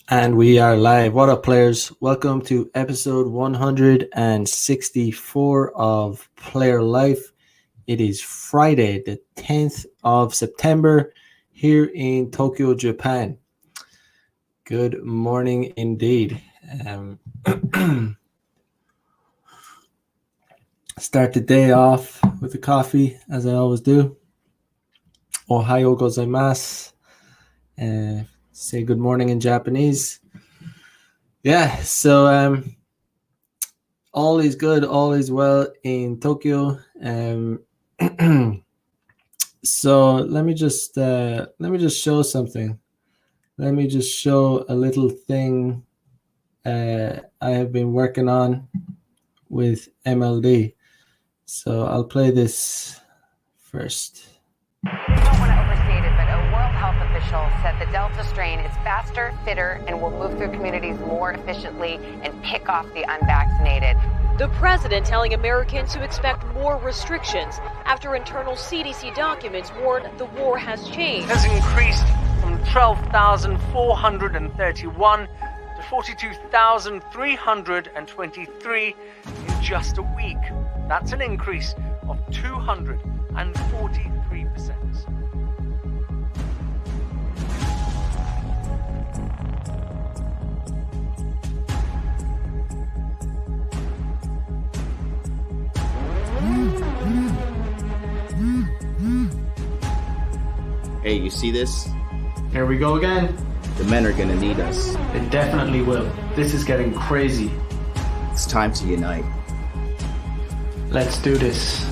And we are live. What up, players? Welcome to episode 164 of Player Life. It is Friday, the 10th of September, here in Tokyo, Japan. Good morning indeed. Start the day off with a coffee, as I always do. Ohayo gozaimasu. Say good morning in Japanese. Yeah, so all is good, all is well in Tokyo. So let me just show something. Let me just show a little thing I have been working on with MLD. So I'll play this first. I don't want to overstate it, but a World Health official said the Delta strain is faster, fitter, and will move through communities more efficiently and pick off the unvaccinated. The president telling Americans to expect more restrictions after internal CDC documents warn the war has changed. Has increased from 12,431 to 42,323 in just a week. That's an increase of 243%. Hey, you see this? Here we go again. The men are gonna need us. They definitely will. This is getting crazy. It's time to unite. Let's do this.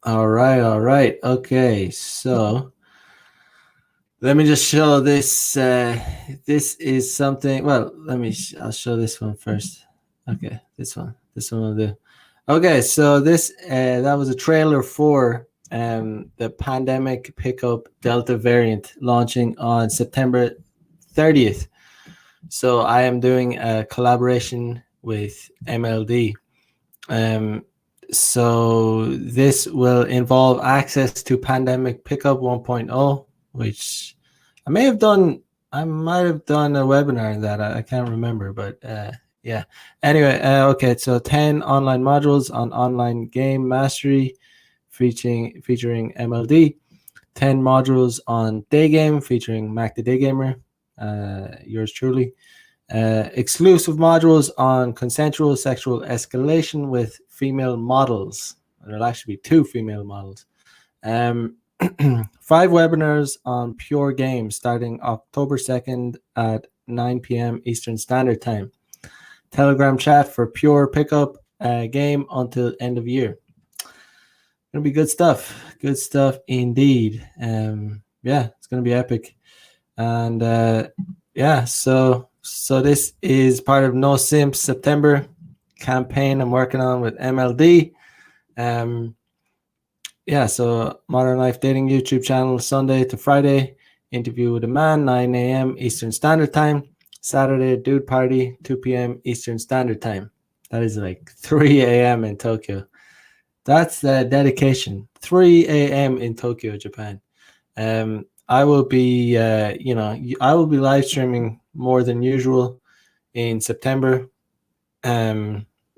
All right. Okay, so let me just show this. This is something. Well, I'll show this one first. Okay, this one will do. Okay, so this that was a trailer for the pandemic pickup Delta variant launching on September 30th. So I am doing a collaboration with MLD. So this will involve access to Pandemic Pickup 1.0, which I might have done a webinar on that. I can't remember, but yeah. Anyway, okay. So 10 online modules on online game mastery, featuring MLD. 10 modules on day game featuring Mac the Day Gamer, yours truly. Exclusive modules on consensual sexual escalation with female models. There'll actually be 2 female models. 5 webinars on pure games starting October 2nd at 9 p.m. Eastern Standard Time. Telegram chat for pure pickup game until end of year. Gonna be good stuff. Good stuff indeed. Yeah, it's gonna be epic. And yeah, so this is part of No Simps September campaign I'm working on with MLD. Yeah, so Modern Life Dating YouTube channel Sunday to Friday. Interview with a man, 9 a.m. Eastern Standard Time. Saturday, dude party, 2 p.m. Eastern Standard Time. That is like 3 a.m. in Tokyo. That's the dedication. 3 a.m. in Tokyo, Japan. I will be, I will be live streaming more than usual in September.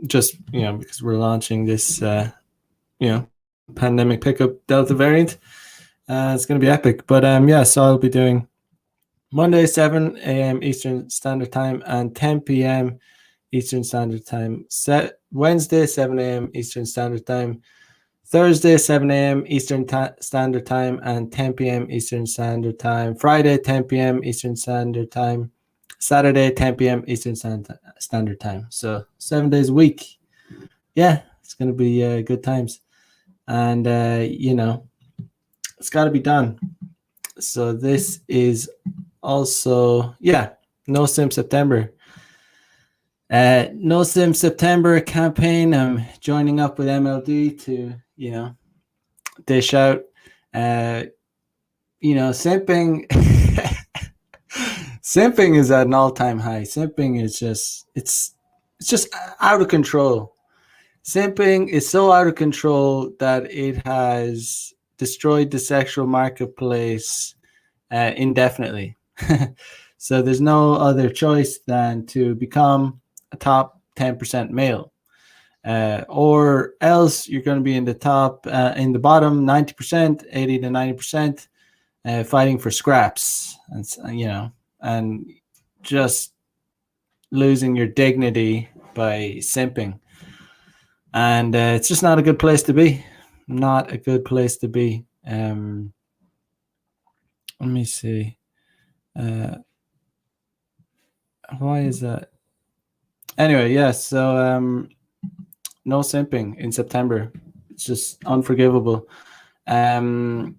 Just, because we're launching this, pandemic pickup Delta variant. It's going to be epic. But yeah, so I'll be doing Monday 7 a.m. Eastern Standard Time and 10 p.m. Eastern Standard Time. Wednesday 7 a.m. Eastern Standard Time. Thursday 7 a.m. Eastern Standard Time and 10 p.m. Eastern Standard Time. Friday 10 p.m. Eastern Standard Time. Saturday 10 p.m. Eastern Standard Time. So 7 days a week. Yeah, it's going to be good times. And, it's got to be done. So this is also, No Sim September. No Sim September campaign. I'm joining up with MLD to, dish out. Simping. Simping is at an all-time high. Simping is just it's just out of control. Simping is so out of control that it has destroyed the sexual marketplace indefinitely. So there's no other choice than to become a top 10% male. Or else you're going to be in the bottom 90%, 80 to 90%, fighting for scraps, and just losing your dignity by simping. And it's just not a good place to be. Not a good place to be. Let me see. Why is that? Anyway, yes. So no simping in September. It's just unforgivable. It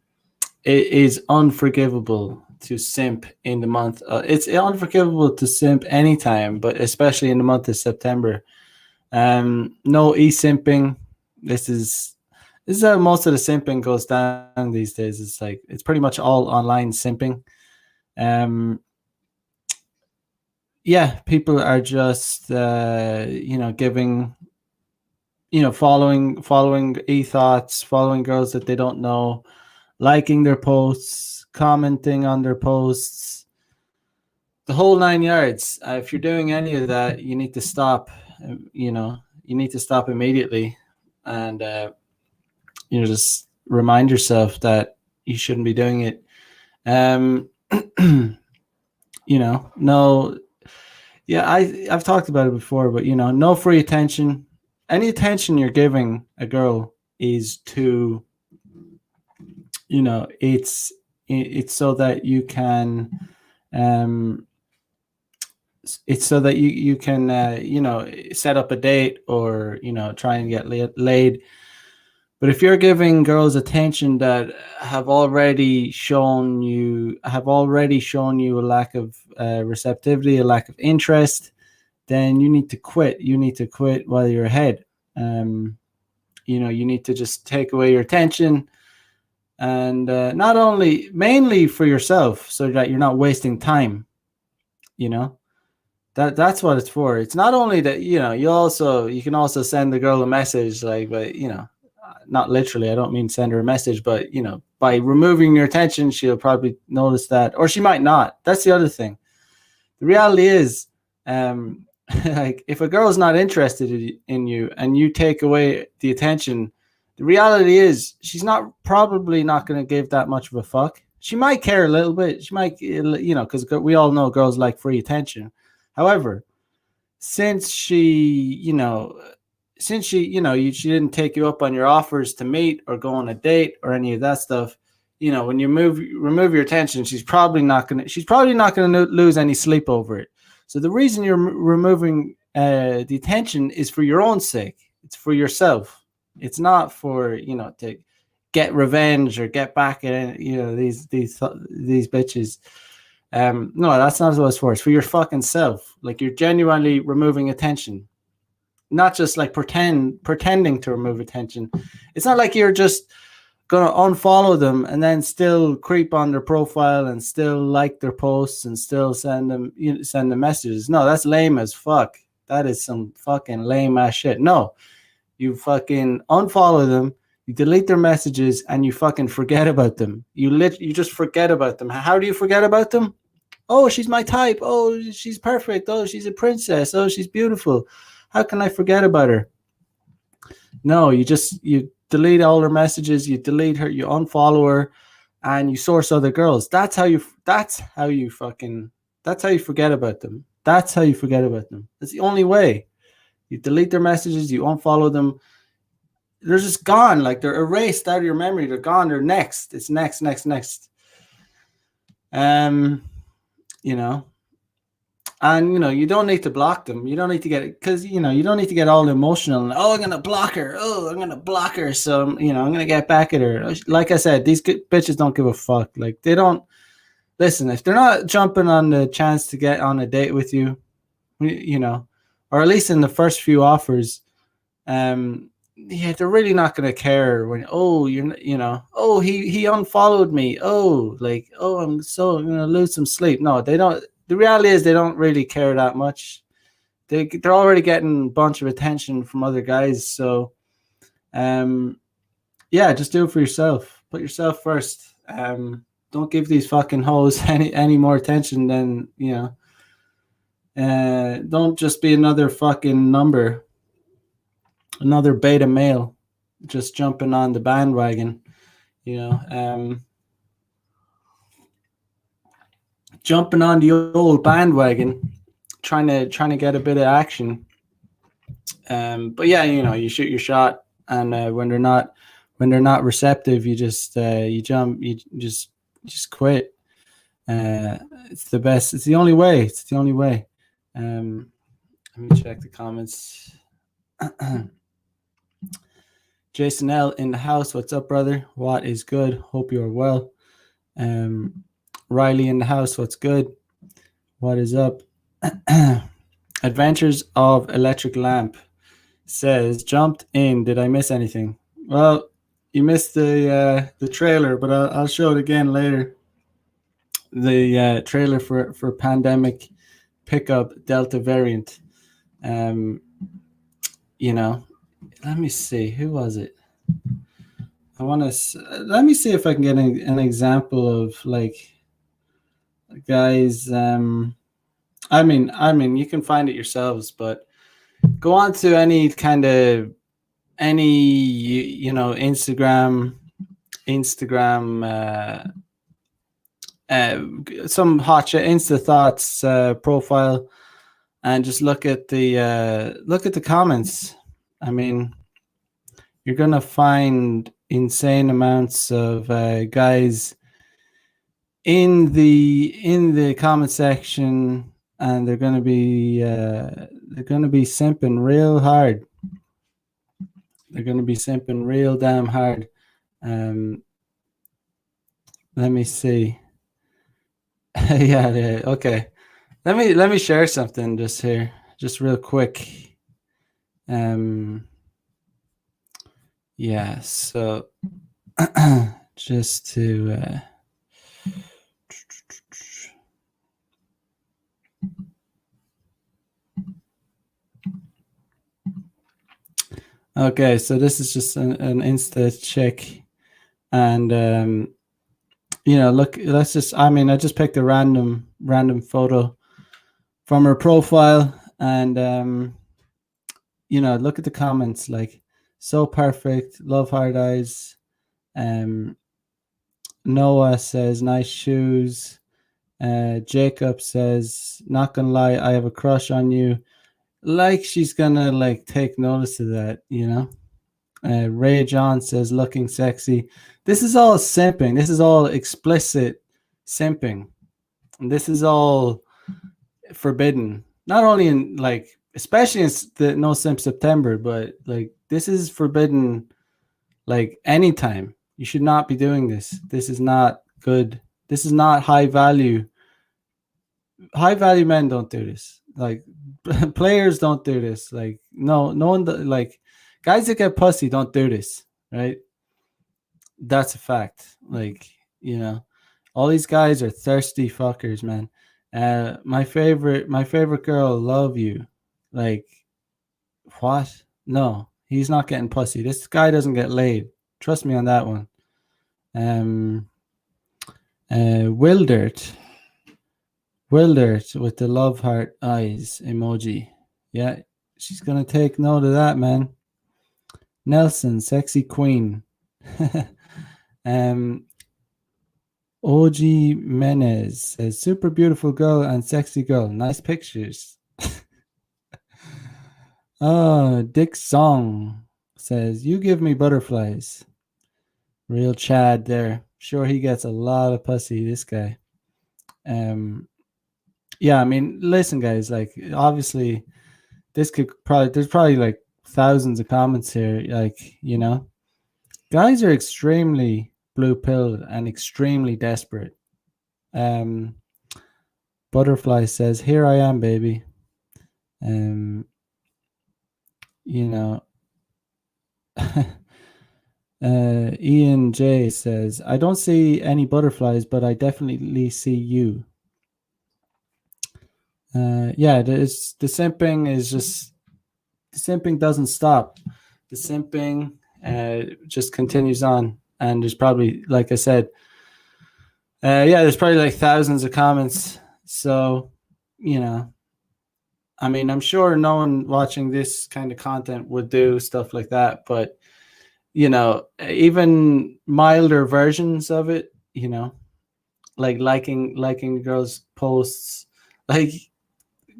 is unforgivable to simp in the month. It's unforgivable to simp anytime, but especially in the month of September. No e-simping. This is how most of the simping goes down these days. It's pretty much all online simping. People are just giving, following e-thoughts, following girls that they don't know, liking their posts, commenting on their posts, the whole 9 yards. If you're doing any of that, you need to stop. You need to stop immediately, and just remind yourself that you shouldn't be doing it. No. Yeah, I've talked about it before, but no free attention. Any attention you're giving a girl is to, it's so that you can, it's so that you can, set up a date or, try and get laid. But if you're giving girls attention that have already shown you a lack of receptivity, a lack of interest, then you need to quit. You need to quit while you're ahead. You need to just take away your attention, and mainly for yourself, so that you're not wasting time. That's what it's for. It's not only that, you can also send the girl a message, but not literally, I don't mean send her a message, but by removing your attention, she'll probably notice that, or she might not. That's the other thing. The reality is, if a girl's not interested in you and you take away the attention, the reality is she's probably not going to give that much of a fuck. She might care a little bit. She might, because we all know girls like free attention. However, since she didn't take you up on your offers to meet or go on a date or any of that stuff, when you remove your attention, she's probably not going to lose any sleep over it. So the reason you're removing the attention is for your own sake. It's for yourself. It's not for, to get revenge or get back at, these bitches. No, that's not what it's for. It's for your fucking self. Like, you're genuinely removing attention. Not just like pretending to remove attention. It's not like you're just gonna unfollow them and then still creep on their profile and still like their posts and still send them messages. No, that's lame as fuck. That is some fucking lame ass shit. No, you fucking unfollow them, you delete their messages, and you fucking forget about them. You just forget about them. How do you forget about them? Oh, she's my type. Oh, she's perfect. Oh, she's a princess. Oh, she's beautiful. How can I forget about her? No, you delete all her messages, you delete her, you unfollow her, and you source other girls. That's how you forget about them. That's how you forget about them. That's the only way. You delete their messages, you unfollow them. They're just gone. Like, they're erased out of your memory. They're gone. They're next. It's next. You know, and you don't need to block them. You don't need to get, because you don't need to get all emotional and, oh, I'm gonna block her. Oh, I'm gonna block her. So I'm gonna get back at her. Like I said, these bitches don't give a fuck. Like, they don't listen. If they're not jumping on the chance to get on a date with you, or at least in the first few offers, yeah, they're really not going to care when, oh, oh, he unfollowed me. Oh, like, oh, I'm going to lose some sleep. No, they don't. The reality is they don't really care that much. They're already getting a bunch of attention from other guys. So, yeah, just do it for yourself. Put yourself first. Don't give these fucking hoes any more attention than, don't just be another fucking number. Another beta male just jumping on the bandwagon, jumping on the old bandwagon, trying to get a bit of action. But yeah, you shoot your shot, and when they're not receptive, you just jump, you just quit. It's the best. It's the only way. Let me check the comments. Jason L in the house. What's up, brother? What is good? Hope you are well. Riley in the house. What's good? What is up? Adventures of Electric Lamp says, jumped in. Did I miss anything? Well, you missed the trailer, but I'll show it again later. The trailer for Pandemic Pickup Delta variant. Let me see. Who was it? Let me see if I can get an example of, like, guys. I mean, you can find it yourselves, but go on to any Instagram, some hot shit Insta thoughts profile, and just look at the comments. I mean, you're gonna find insane amounts of guys in the comment section, and they're gonna be simping real hard. They're gonna be simping real damn hard. Let me see. yeah, okay. Let me share something just here, just real quick. Yeah, so just to okay, so this is just an Insta check, and look, I just picked a random photo from her profile, and look at the comments, like, so perfect, love hard eyes. Noah says nice shoes. Jacob says, not gonna lie, I have a crush on you. Like, she's gonna, like, take notice of that, Ray John says, looking sexy. This is all simping. This is all explicit simping. And this is all forbidden. Not only in, like, especially in the No Simp September, but, like, this is forbidden, like, anytime. You should not be doing this. This is not good. This is not high value. High value men don't do this. Like, players don't do this. Like, no one, like, guys that get pussy don't do this, right? That's a fact. Like, all these guys are thirsty fuckers, man. My favorite girl, love you. Like, what? No, he's not getting pussy. This guy doesn't get laid. Trust me on that one. Wildert with the love heart eyes emoji. Yeah, she's gonna take note of that, man. Nelson, sexy queen. OG Menez says, super beautiful girl and sexy girl. Nice pictures. Dick Song says, you give me butterflies. Real Chad there. Sure, he gets a lot of pussy, this guy. Yeah, I mean, listen, guys, like, obviously, there's probably like thousands of comments here. Like, you know, guys are extremely blue pilled and extremely desperate. Butterfly says, here I am, baby. You know, Ian J says, I don't see any butterflies, but I definitely see you. Yeah, the simping is just, the simping doesn't stop. The simping just continues on. And there's probably, like I said, there's probably like thousands of comments. So, you know, I mean, I'm sure no one watching this kind of content would do stuff like that, but, you know, even milder versions of it, you know, like liking girls' posts, like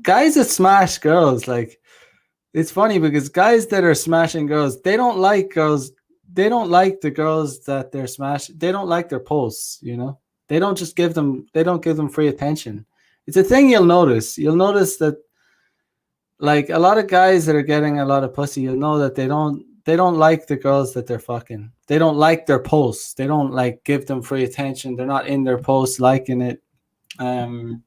guys that smash girls, like, it's funny because guys that are smashing girls, they don't like girls. They don't like the girls that they're smashing. They don't like their posts, you know. They don't give them free attention. It's a thing you'll notice. You'll notice that, like, a lot of guys that are getting a lot of pussy, you'll know that they don't like the girls that they're fucking. They don't like their posts. They don't like give them free attention. They're not in their posts liking it. You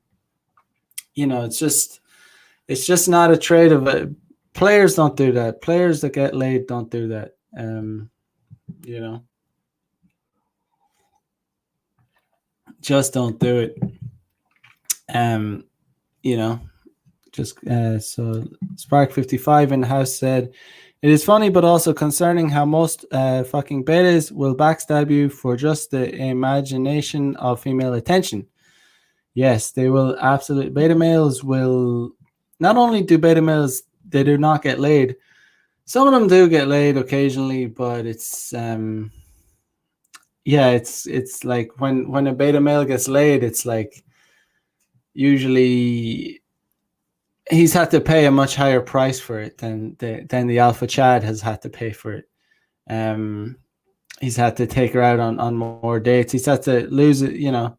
know, it's just not a trait of it. Players don't do that. Players that get laid don't do that. You know, just don't do it. You know, just so Spark 55 in the house said, it is funny but also concerning how most fucking betas will backstab you for just the imagination of female attention. Yes, they will absolutely. Beta males will not only do beta males, they do not get laid. Some of them do get laid occasionally, but it's it's like when a beta male gets laid, it's like usually he's had to pay a much higher price for it than the alpha Chad has had to pay for it. He's had to take her out on more dates. He's had to lose it, you know.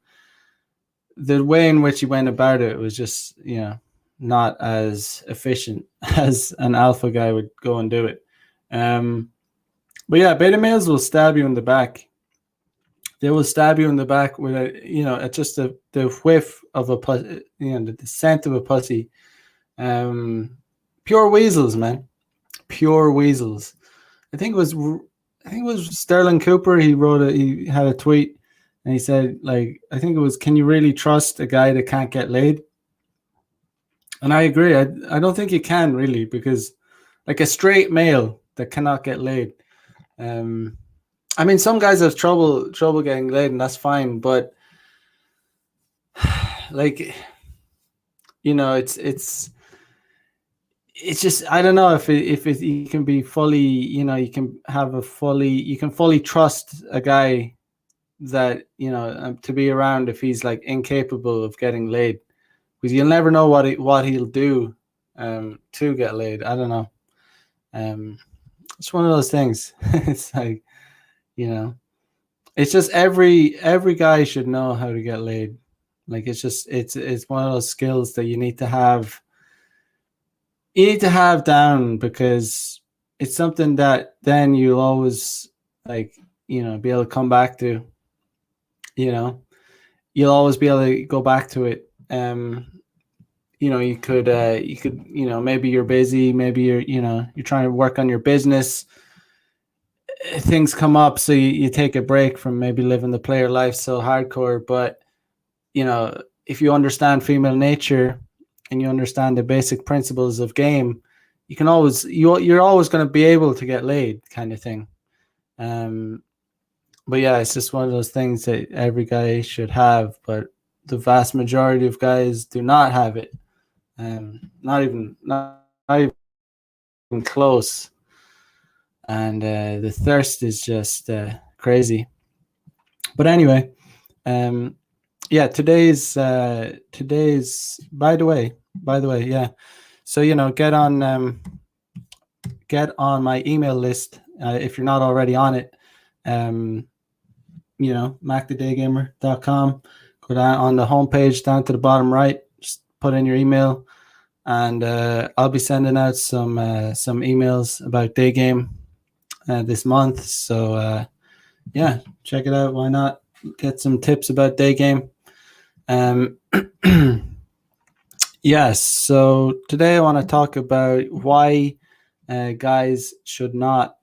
The way in which he went about it was just, you know, not as efficient as an alpha guy would go and do it. But yeah, beta males will stab you in the back. They will stab you in the back with a, you know, it's just the whiff of a pussy, you know, the scent of a pussy. Pure weasels, man. Pure weasels. I think it was Sterling Cooper. He had a tweet and he said, like, I think it was, can you really trust a guy that can't get laid? And I agree. I don't think you can really, because like a straight male that cannot get laid. I mean, some guys have trouble getting laid, and that's fine. But like, you know, it's just, I don't know if you can be fully, you know, you can fully trust a guy that, you know, to be around if he's like incapable of getting laid, because you'll never know what he'll do to get laid. I don't know. It's one of those things. It's like, you know, it's just every guy should know how to get laid. Like, it's just it's one of those skills that you need to have. You need to have down, because it's something that then you'll always, like, you know, be able to come back to. You know, you'll always be able to go back to it. You know, you could, you know, maybe you're busy, maybe you're trying to work on your business. Things come up, so you take a break from maybe living the player life so hardcore. But, you know, if you understand female nature and you understand the basic principles of game, you can always, you're always going to be able to get laid, kind of thing. But yeah, it's just one of those things that every guy should have, but the vast majority of guys do not have it. Not even close. And the thirst is just crazy. But anyway, yeah, today's by the way, yeah. So get on my email list if you're not already on it. MacTheDaygamer.com. Go down on the homepage down to the bottom right. Just put in your email, and I'll be sending out some emails about day game this month. So yeah, check it out. Why not get some tips about day game? Yes. So today I want to talk about why guys should not.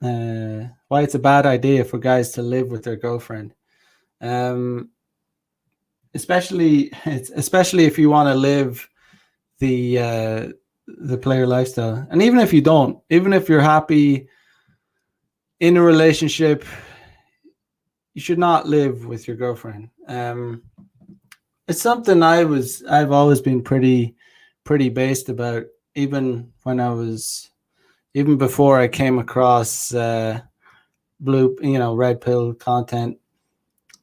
Why it's a bad idea for guys to live with their girlfriend. Especially if you want to live the player lifestyle, and even if you don't, even if you're happy in a relationship, you should not live with your girlfriend. It's something I've always been pretty based about, even before I came across red pill content.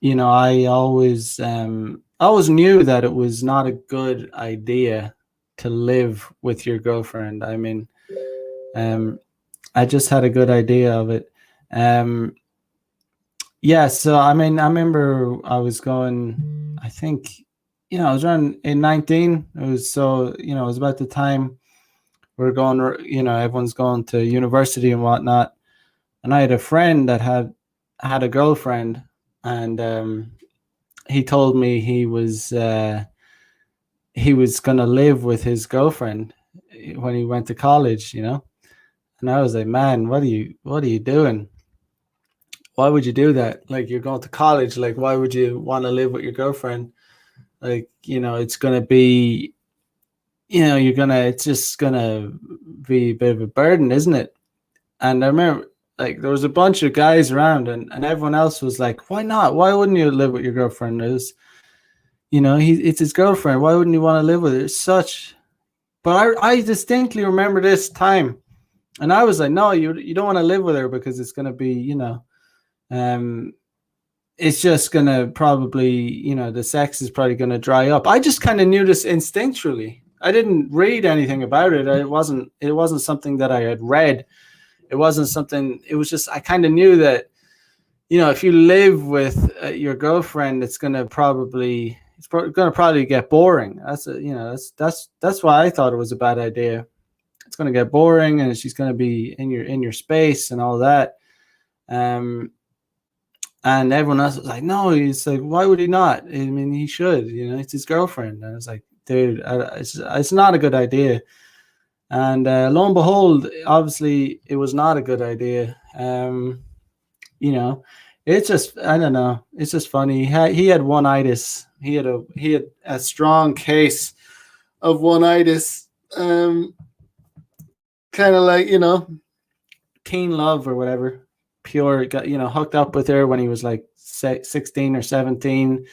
I always knew that it was not a good idea to live with your girlfriend. I mean, I just had a good idea of it. Yeah, so I mean, I remember I was going, I think, I was around in 19. It was it was about the time we're going, everyone's going to university and whatnot. And I had a friend that had a girlfriend, and he told me he was going to live with his girlfriend when he went to college, And I was like, man, what are you doing? Why would you do that? Like, you're going to college. Like, why would you want to live with your girlfriend? Like, it's going to be, it's just going to be a bit of a burden, isn't it? And I remember, like, there was a bunch of guys around, and everyone else was like, why not? Why wouldn't you live with your girlfriend? It's his girlfriend. Why wouldn't you want to live with her? But I distinctly remember this time, and I was like, no, you don't want to live with her because it's going to be, it's just going to probably, the sex is probably going to dry up. I just kind of knew this instinctually. I didn't read anything about it. It wasn't something that I had read. It wasn't something, it was just, I kind of knew that, if you live with your girlfriend, it's going to probably get boring. That's why I thought it was a bad idea. It's going to get boring, and she's going to be in your space and all that. And everyone else was like, no, he's like, why would he not? I mean, he should, it's his girlfriend. And I was like, dude, it's not a good idea. And lo and behold, obviously it was not a good idea. It's just, I don't know. It's just funny. He had one-itis. He had a strong case of one-itis. Kind of like, teen love or whatever. Pure, got, hooked up with her when he was like 16 or 17.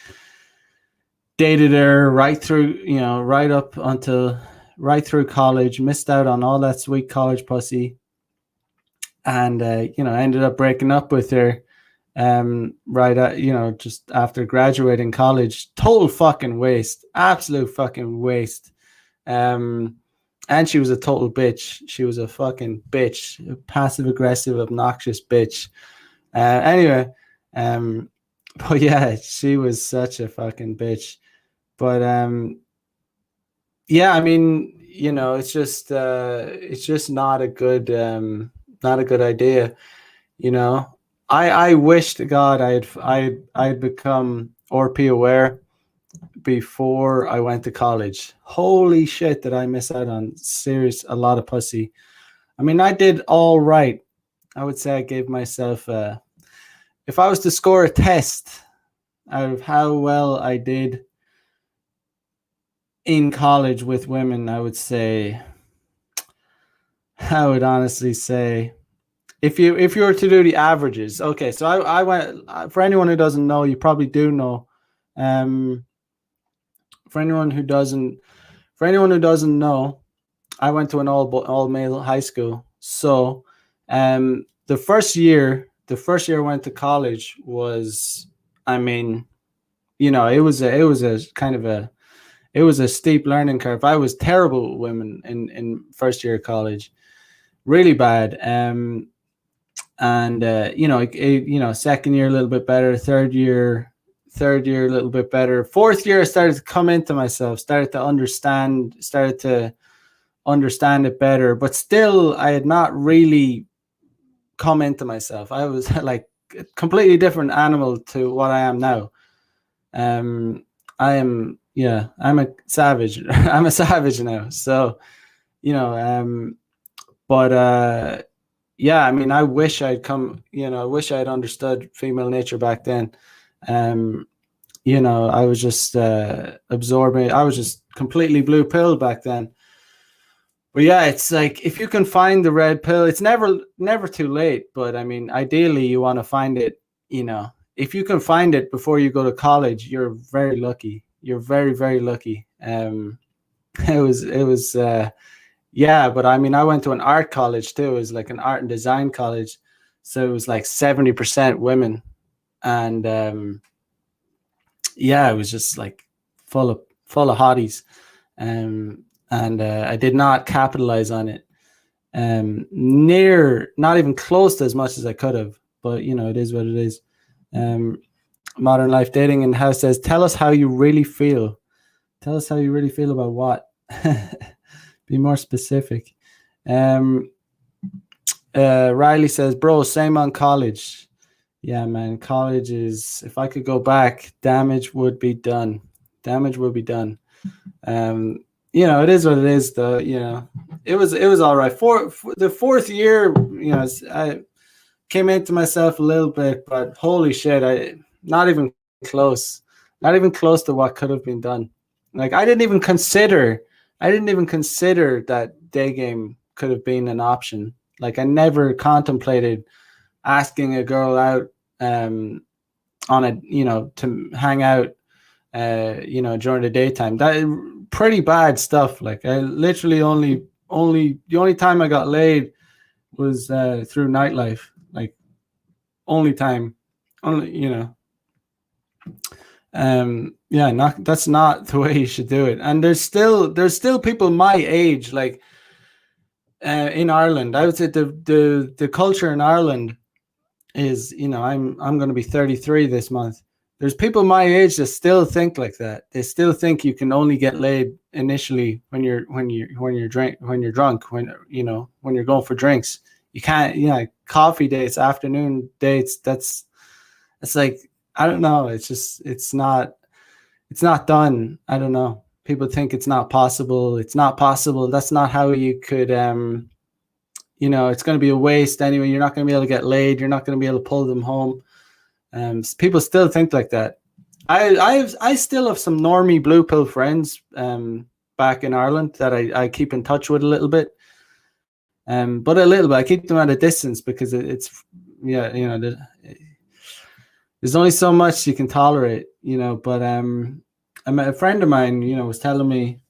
Dated her right through, right through college. Missed out on all that sweet college pussy. And, ended up breaking up with her. Just after graduating college. Total fucking waste. Absolute fucking waste. And she was a total bitch. She was a fucking bitch. A passive aggressive, obnoxious bitch. Anyway, but yeah, she was such a fucking bitch. But yeah, I mean, it's just not a good idea. I wish to God I'd become RP aware before I went to college. Holy shit, did I miss out on a lot of pussy. I mean, I did all right. I would say I gave myself if I was to score a test out of how well I did in college with women, I would honestly say, if you were to do the averages. Okay, so I went, for anyone who doesn't know, you probably do know. For anyone who doesn't know, I went to an all male high school. So, the first year I went to college was, I mean, it was a steep learning curve. I was terrible with women in first year of college, really bad. And second year a little bit better, third year a little bit better. Fourth year I started to come into myself, started to understand it better, but still I had not really come into myself. I was like a completely different animal to what I am now. I'm a savage. I'm a savage now. So, I mean, I wish I'd understood female nature back then. I was just absorbing. I was just completely blue pill back then. But yeah, it's like if you can find the red pill, it's never too late. But I mean, ideally, you want to find it. If you can find it before you go to college, you're very lucky. You're very, very lucky. But I mean, I went to an art college too. It was like an art and design college, so it was like 70% women, and it was just like full of hotties, and I did not capitalize on it, not even close to as much as I could have. But it is what it is. Modern Life Dating in House says, tell us how you really feel. Tell us how you really feel about what. Be more specific. Riley says, bro, same on college. Yeah, man, college is, if I could go back, damage would be done. It is what it is, though. It was all right. For the fourth year, I came into myself a little bit, but holy shit, not even close to what could have been done. Like, I didn't even consider that day game could have been an option. Like, I never contemplated asking a girl out to hang out during the daytime. That pretty bad stuff. Like, I literally the only time I got laid was through nightlife. Like, that's not the way you should do it. And there's still people my age, like in Ireland. I would say the culture in Ireland is, I'm going to be 33 this month. There's people my age that still think like that. They still think you can only get laid initially when you're drunk, when you're going for drinks. You can't, coffee dates, afternoon dates. It's like, I don't know. It's not done. I don't know. People think it's not possible. It's not possible. That's not how you could, it's going to be a waste anyway. You're not going to be able to get laid. You're not going to be able to pull them home. People still think like that. I still have some normie blue pill friends back in Ireland that I keep in touch with a little bit. But a little bit. I keep them at a distance because there's only so much you can tolerate, but a friend of mine, was telling me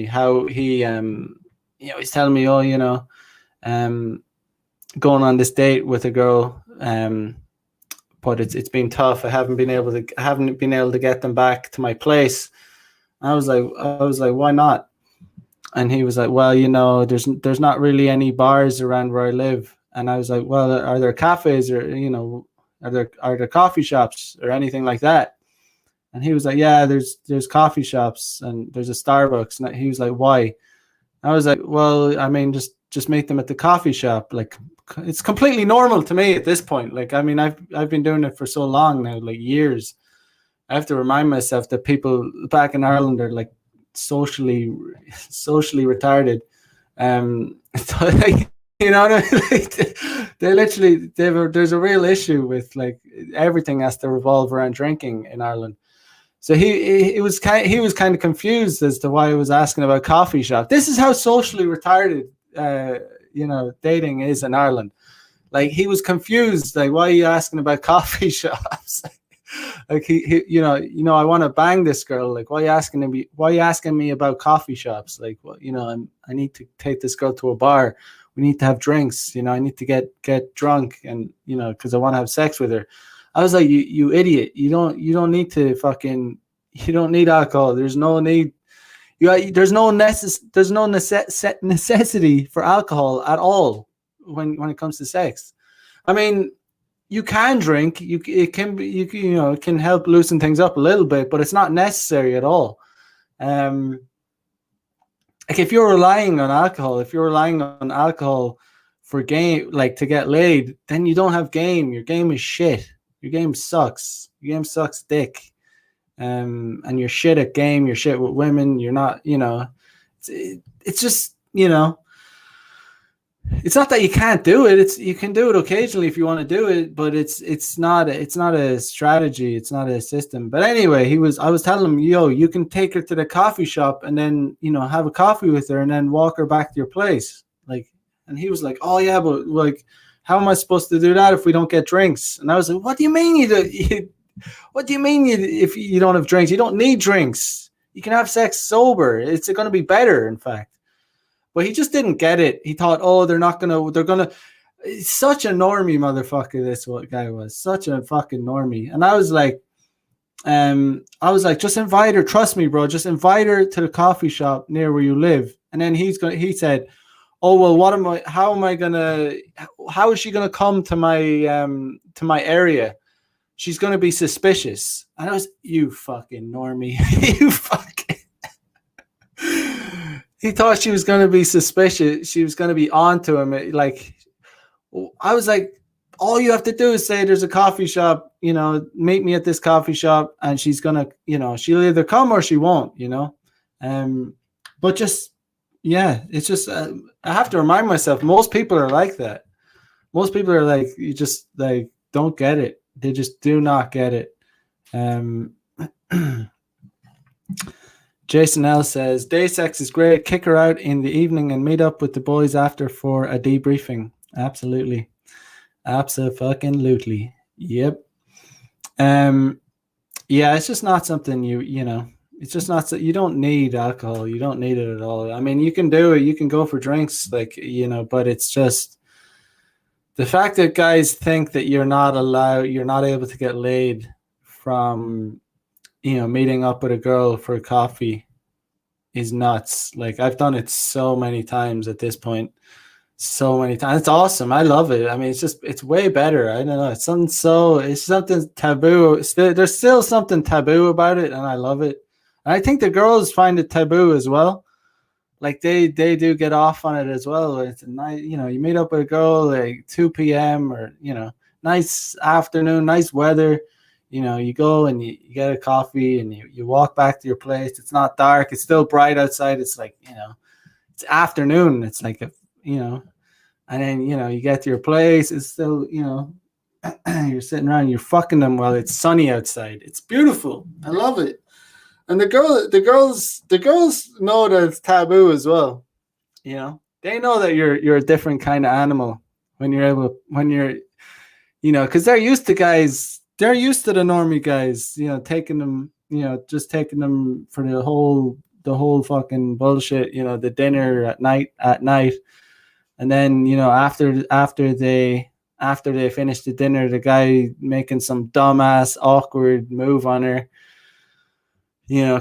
how he he's telling me, going on this date with a girl, but it's been tough. I haven't been able to get them back to my place. I was like, why not? And he was like, well, there's not really any bars around where I live. And I was like, well, are there cafes or are there coffee shops or anything like that? And he was like, yeah, there's coffee shops and there's a Starbucks. And he was like, why? I was like, well, I mean, just meet them at the coffee shop. Like, it's completely normal to me at this point. Like, I mean, I've been doing it for so long now, like years. I have to remind myself that people back in Ireland are like socially retarded. You know what I mean? Like, there's a real issue with like everything has to revolve around drinking in Ireland. So he was kind of confused as to why I was asking about coffee shop. This is how socially retarded dating is in Ireland. Like, he was confused, like, why are you asking about coffee shops? Like, he I want to bang this girl. Like, why are you asking me about coffee shops? Like, well, I need to take this girl to a bar. We need to have drinks. I need to get drunk, and because I want to have sex with her. I was like, you idiot. You don't need to fucking, you don't need alcohol. There's no need. There's no necessity for alcohol at all when it comes to sex. I mean, you can drink. It can be, it can help loosen things up a little bit, but it's not necessary at all. Like if you're relying on alcohol for game, like to get laid, then you don't have game. Your game is shit. Your game sucks. Your game sucks dick. And you're shit at game. You're shit with women. You're not, it's just, it's not that you can't do it. You can do it occasionally if you want to do it, but it's not a strategy. It's not a system. But anyway, I was telling him, you can take her to the coffee shop and then, have a coffee with her and then walk her back to your place. Like, and he was like, oh yeah, but like, how am I supposed to do that if we don't get drinks? And I was like, what do you mean what do you mean if you don't have drinks? You don't need drinks. You can have sex sober. It's going to be better, in fact. But he just didn't get it. He thought, they're going to, it's such a normie motherfucker, this guy was. Such a fucking normie. And I was like, just invite her. Trust me, bro. Just invite her to the coffee shop near where you live. And then he said, oh, well, how is she going to come to my area? She's going to be suspicious. And I was, you fucking normie. You fucking. He thought she was going to be suspicious. She was going to be on to him. Like, I was like, all you have to do is say there's a coffee shop, meet me at this coffee shop. And she's going to, she'll either come or she won't, But just, yeah, it's just, I have to remind myself, most people are like that. Most people are like, you just like, don't get it. They just do not get it. Jason L says, day sex is great. Kick her out in the evening and meet up with the boys after for a debriefing. Absolutely. Absolutely. Yep. Yeah, it's just not something it's just not, you don't need alcohol. You don't need it at all. I mean, you can do it. You can go for drinks, like, but it's just the fact that guys think that you're not able to get laid from, meeting up with a girl for coffee is nuts. Like, I've done it so many times at this point. So many times. It's awesome. I love it. I mean, it's way better. I don't know. It's something taboo. There's still something taboo about it, and I love it. And I think the girls find it taboo as well. Like they do get off on it as well. It's a nice, you meet up with a girl like 2 p.m. or, nice afternoon, nice weather. You go and you get a coffee and you walk back to your place. It's not dark. It's still bright outside. It's like, it's afternoon. It's like, and then, you get to your place. It's still, you're sitting around, you're fucking them while it's sunny outside. It's beautiful. I love it. And the girls know that it's taboo as well. They know that you're a different kind of animal when you're, because they're used to guys. They're used to the normie guys, taking them, just taking them for the whole fucking bullshit, the dinner at night, and then after they finish the dinner, the guy making some dumbass awkward move on her,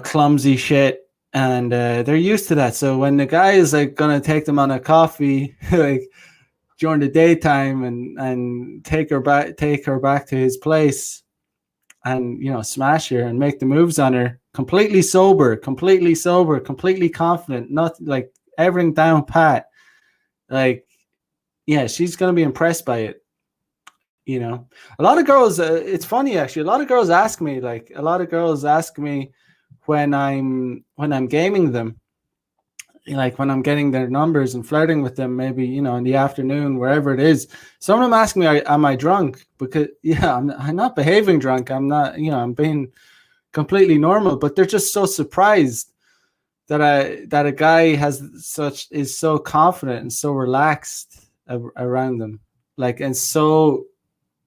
clumsy shit, and they're used to that. So when the guy is like gonna take them on a coffee, like during the daytime and take her back to his place and smash her and make the moves on her, completely sober, completely confident, not like everything down pat, like, yeah, she's gonna be impressed by it. A lot of girls, it's funny actually, a lot of girls ask me when I'm gaming them, like when I'm getting their numbers and flirting with them, maybe, in the afternoon, wherever it is. Some of them ask me, am I drunk? Because, I'm not behaving drunk. I'm not, I'm being completely normal, but they're just so surprised that a guy is so confident and so relaxed around them. Like, and so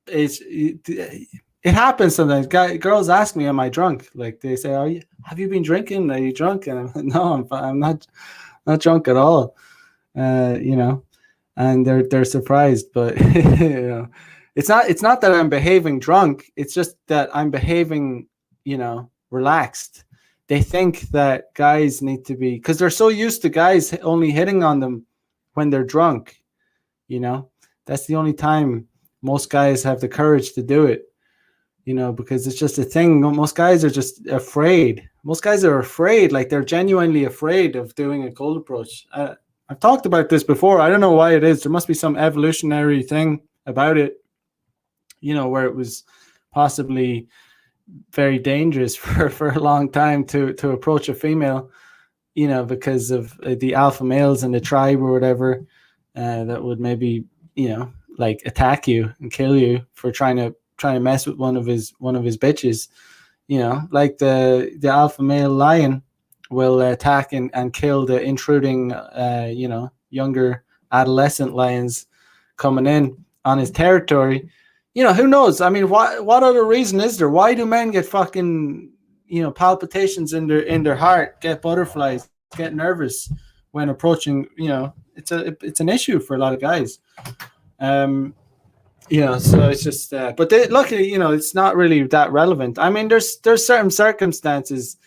it happens sometimes. Girls ask me, am I drunk? Like they say, have you been drinking? Are you drunk? And I'm like, no, I'm not drunk at all. And they're surprised, but It's not that I'm behaving drunk. It's just that I'm behaving, relaxed. They think that guys need to be, because they're so used to guys only hitting on them when they're drunk. That's the only time most guys have the courage to do it. Because it's just a thing. Most guys are just afraid. Most guys are afraid, like they're genuinely afraid of doing a cold approach. I've talked about this before. I don't know why it is. There must be some evolutionary thing about it, where it was possibly very dangerous for a long time to approach a female, because of the alpha males in the tribe or whatever, that would maybe, like attack you and kill you for trying to mess with one of his bitches. Like the alpha male lion will attack and kill the intruding younger adolescent lions coming in on his territory. Who knows? I mean, what other reason is there? Why do men get fucking palpitations in their heart, get butterflies, get nervous when approaching? It's an issue for a lot of guys. So it's just, but luckily, it's not really that relevant. I mean, there's certain circumstances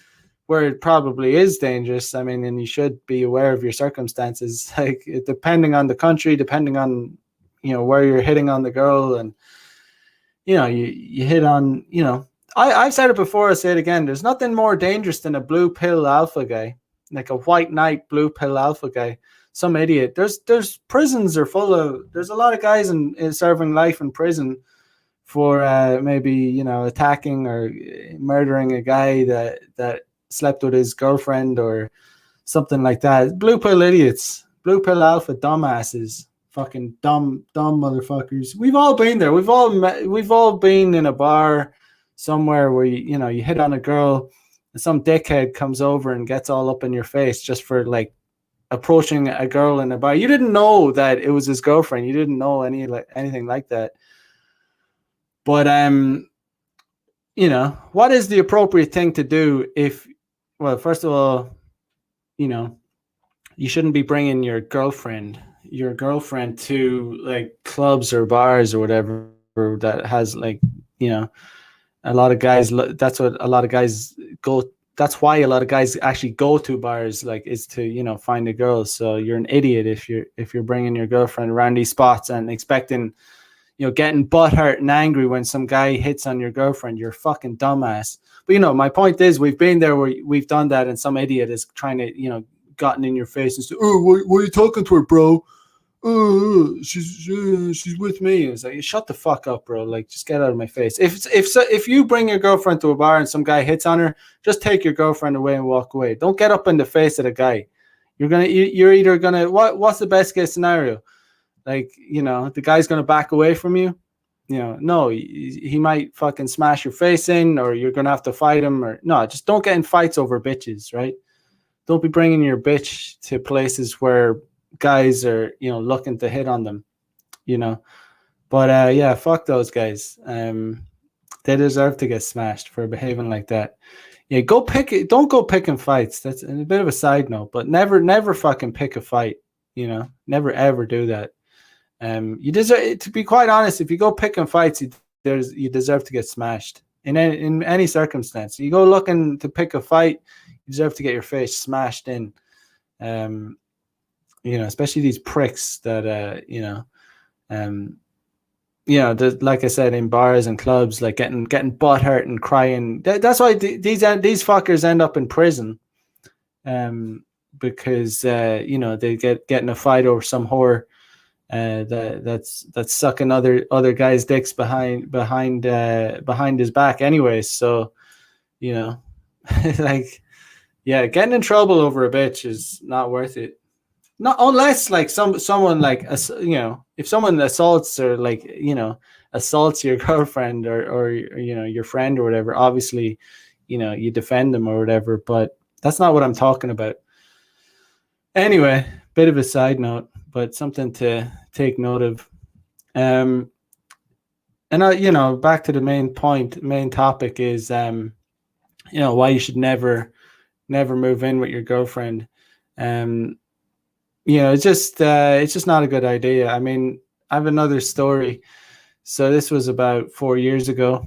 where it probably is dangerous. I mean, and you should be aware of your circumstances, like depending on the country, depending on, where you're hitting on the girl, and, you hit on, I've said it before, I'll say it again. There's nothing more dangerous than a blue pill alpha guy, like a white knight blue pill alpha guy. Some idiot. There's prisons are full of. There's a lot of guys in serving life in prison for maybe attacking or murdering a guy that slept with his girlfriend or something like that. Blue pill idiots, blue pill alpha dumbasses, fucking dumb motherfuckers. We've all been there. We've all been in a bar somewhere where you hit on a girl and some dickhead comes over and gets all up in your face just for like approaching a girl in a bar. You didn't know that it was his girlfriend. You didn't know anything like that. But what is the appropriate thing to do if? Well, first of all, you shouldn't be bringing your girlfriend to like clubs or bars or whatever that has like a lot of guys. That's what a lot of guys go. That's why a lot of guys actually go to bars, like, is to find a girl. So you're an idiot if you're bringing your girlfriend around these spots and expecting, getting butthurt and angry when some guy hits on your girlfriend. You're a fucking dumbass. But my point is, we've been there where we've done that, and some idiot is trying to gotten in your face and said, "Oh, why are you talking to her, bro? Oh, she's with me." It's like, shut the fuck up, bro. Like, just get out of my face. If you bring your girlfriend to a bar and some guy hits on her, just take your girlfriend away and walk away. Don't get up in the face of the guy. You're either gonna what's the best case scenario? Like, the guy's gonna back away from you. No, he might fucking smash your face in, or you're gonna have to fight him. Or no, just don't get in fights over bitches, right? Don't be bringing your bitch to places where guys are looking to hit on them, but yeah, fuck those guys. They deserve to get smashed for behaving like that. Yeah, don't go picking fights. That's a bit of a side note, but never fucking pick a fight. Never ever do that. You deserve, to be quite honest, if you go picking fights, you deserve to get smashed in any circumstance. You go looking to pick a fight, you deserve to get your face smashed in. Especially these pricks that like I said, in bars and clubs, like getting butthurt and crying. That's why these fuckers end up in prison, because they get in a fight over some whore that's sucking other guys' dicks behind his back anyways. So like, yeah, getting in trouble over a bitch is not worth it. Not unless like someone like if someone assaults or like assaults your girlfriend or your friend or whatever, obviously you defend them or whatever, but that's not what I'm talking about. Anyway, bit of a side note, but something to take note of. And back to the main topic is why you should never move in with your girlfriend. It's just not a good idea. I mean, I have another story So this was about 4 years ago.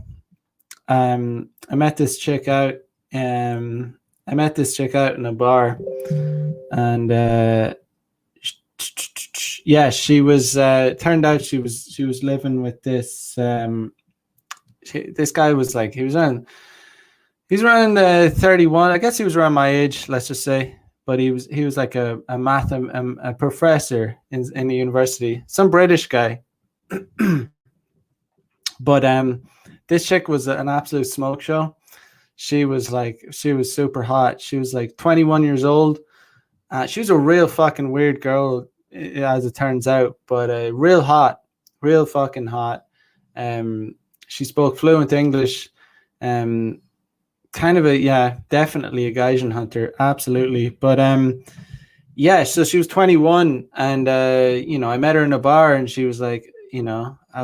I met this chick out. I met this chick out in a bar, and yeah, she was. Turned out she was living with this. This guy was like he was around 31. I guess he was around my age. Let's just say, but he was like a a professor in the university, some British guy. But this chick was an absolute smoke show. She was super hot. She was like 21 years old. She was a real fucking weird girl, as it turns out, but real hot, real fucking hot. She spoke fluent English. Kind of definitely a Gaijin hunter, absolutely. But yeah, so she was 21, and I met her in a bar, and she was like, I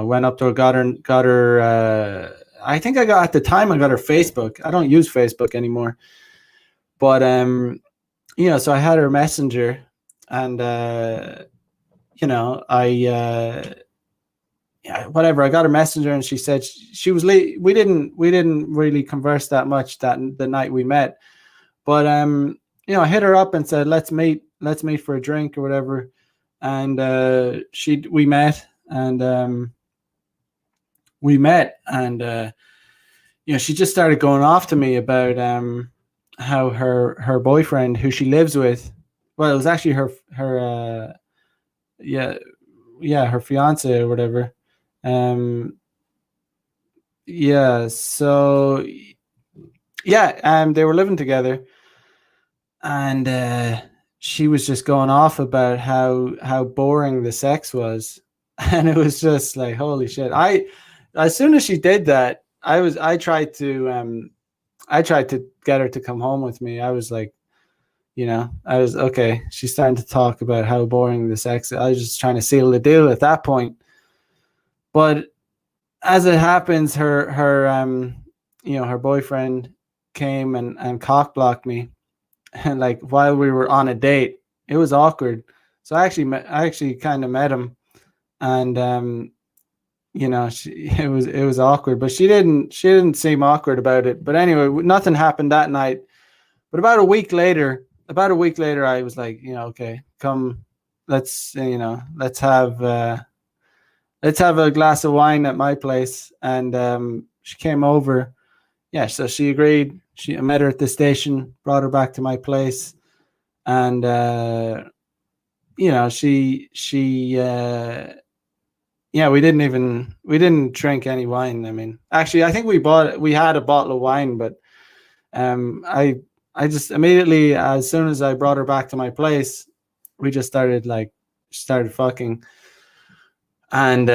went up to her, got her. I think I got her Facebook. I don't use Facebook anymore, but so I had her messenger, and whatever. I got her messenger, and she said she was late. We didn't really converse that much the night we met, but I hit her up and said let's meet for a drink or whatever, and we met, and she just started going off to me about how her boyfriend, who she lives with, well, it was actually her her fiance or whatever. They were living together, and she was just going off about how boring the sex was, and it was just like, holy shit. As soon as she did that, I tried to get her to come home with me. I was like, I was okay. She's starting to talk about how boring the sex. I was just trying to seal the deal at that point. But as it happens, her boyfriend came and cock blocked me, and like while we were on a date, it was awkward. So I actually kind of met him, and it was awkward, but she didn't seem awkward about it. But anyway, nothing happened that night. But about a week later, I was like, okay, come, let's have a glass of wine at my place. And she came over. Yeah, so she agreed. I met her at the station, brought her back to my place, and we didn't drink any wine. I mean, actually, I think we had a bottle of wine, but I just immediately, as soon as I brought her back to my place, we just started fucking. And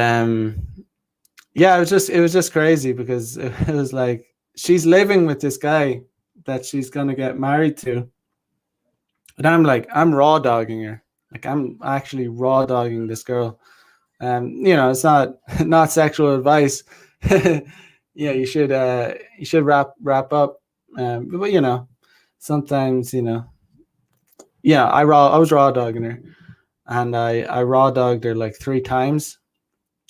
it was just crazy, because it was like she's living with this guy that she's gonna get married to, and I'm raw dogging her. Like, I'm actually raw dogging this girl. It's not sexual advice. You should wrap up. But sometimes I was raw dogging her, and I raw dogged her like 3 times.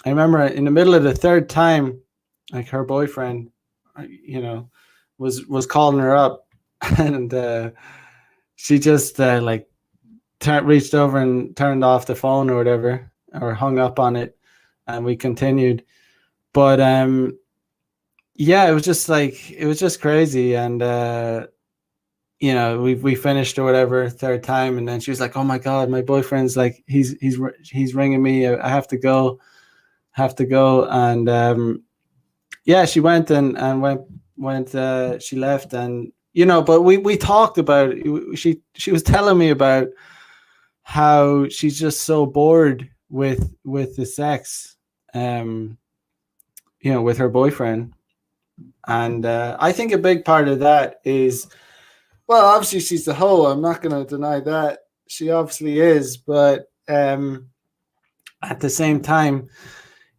I remember in the middle of the 3rd time, like, her boyfriend, was calling her up, and she just reached over and turned off the phone or whatever, or hung up on it, and we continued. But it was just crazy, and we finished or whatever 3rd time, and then she was like, "Oh my God, my boyfriend's like he's ringing me. I have to go." And she went and she left, and but we talked about it. She was telling me about how she's just so bored with the sex, with her boyfriend. And I think a big part of that is, well, obviously she's the hoe. I'm not going to deny that. She obviously is, but at the same time,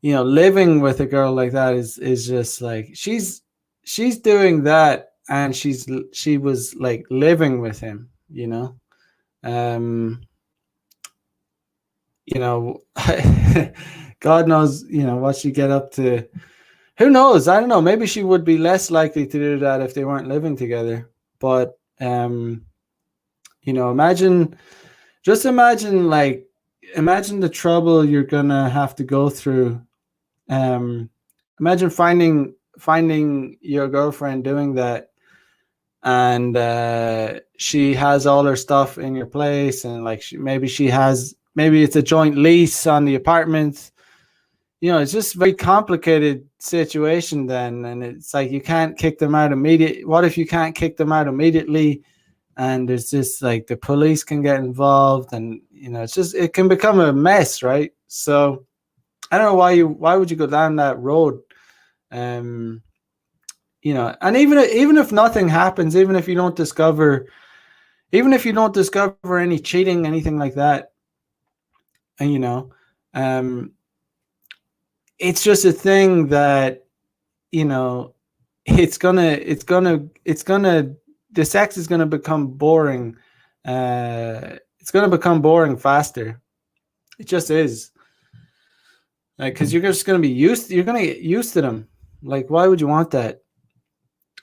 living with a girl like that is just like, she's doing that, and she was like living with him, God knows, what she get up to. Who knows? I don't know. Maybe she would be less likely to do that if they weren't living together. But imagine, just imagine, like, imagine the trouble you're gonna have to go through. Imagine finding your girlfriend doing that, and she has all her stuff in your place, and like maybe it's a joint lease on the apartment. It's just a very complicated situation then, and it's like you can't kick them out immediately. What if you can't kick them out immediately? And there's just like the police can get involved, and it can become a mess, right? So I don't know why would you go down that road? And even if nothing happens, even if you don't discover any cheating, anything like that, and it's just a thing that it's gonna the sex is gonna become boring. It's gonna become boring faster. It just is. Like, because you're just gonna get used to them. Like, why would you want that?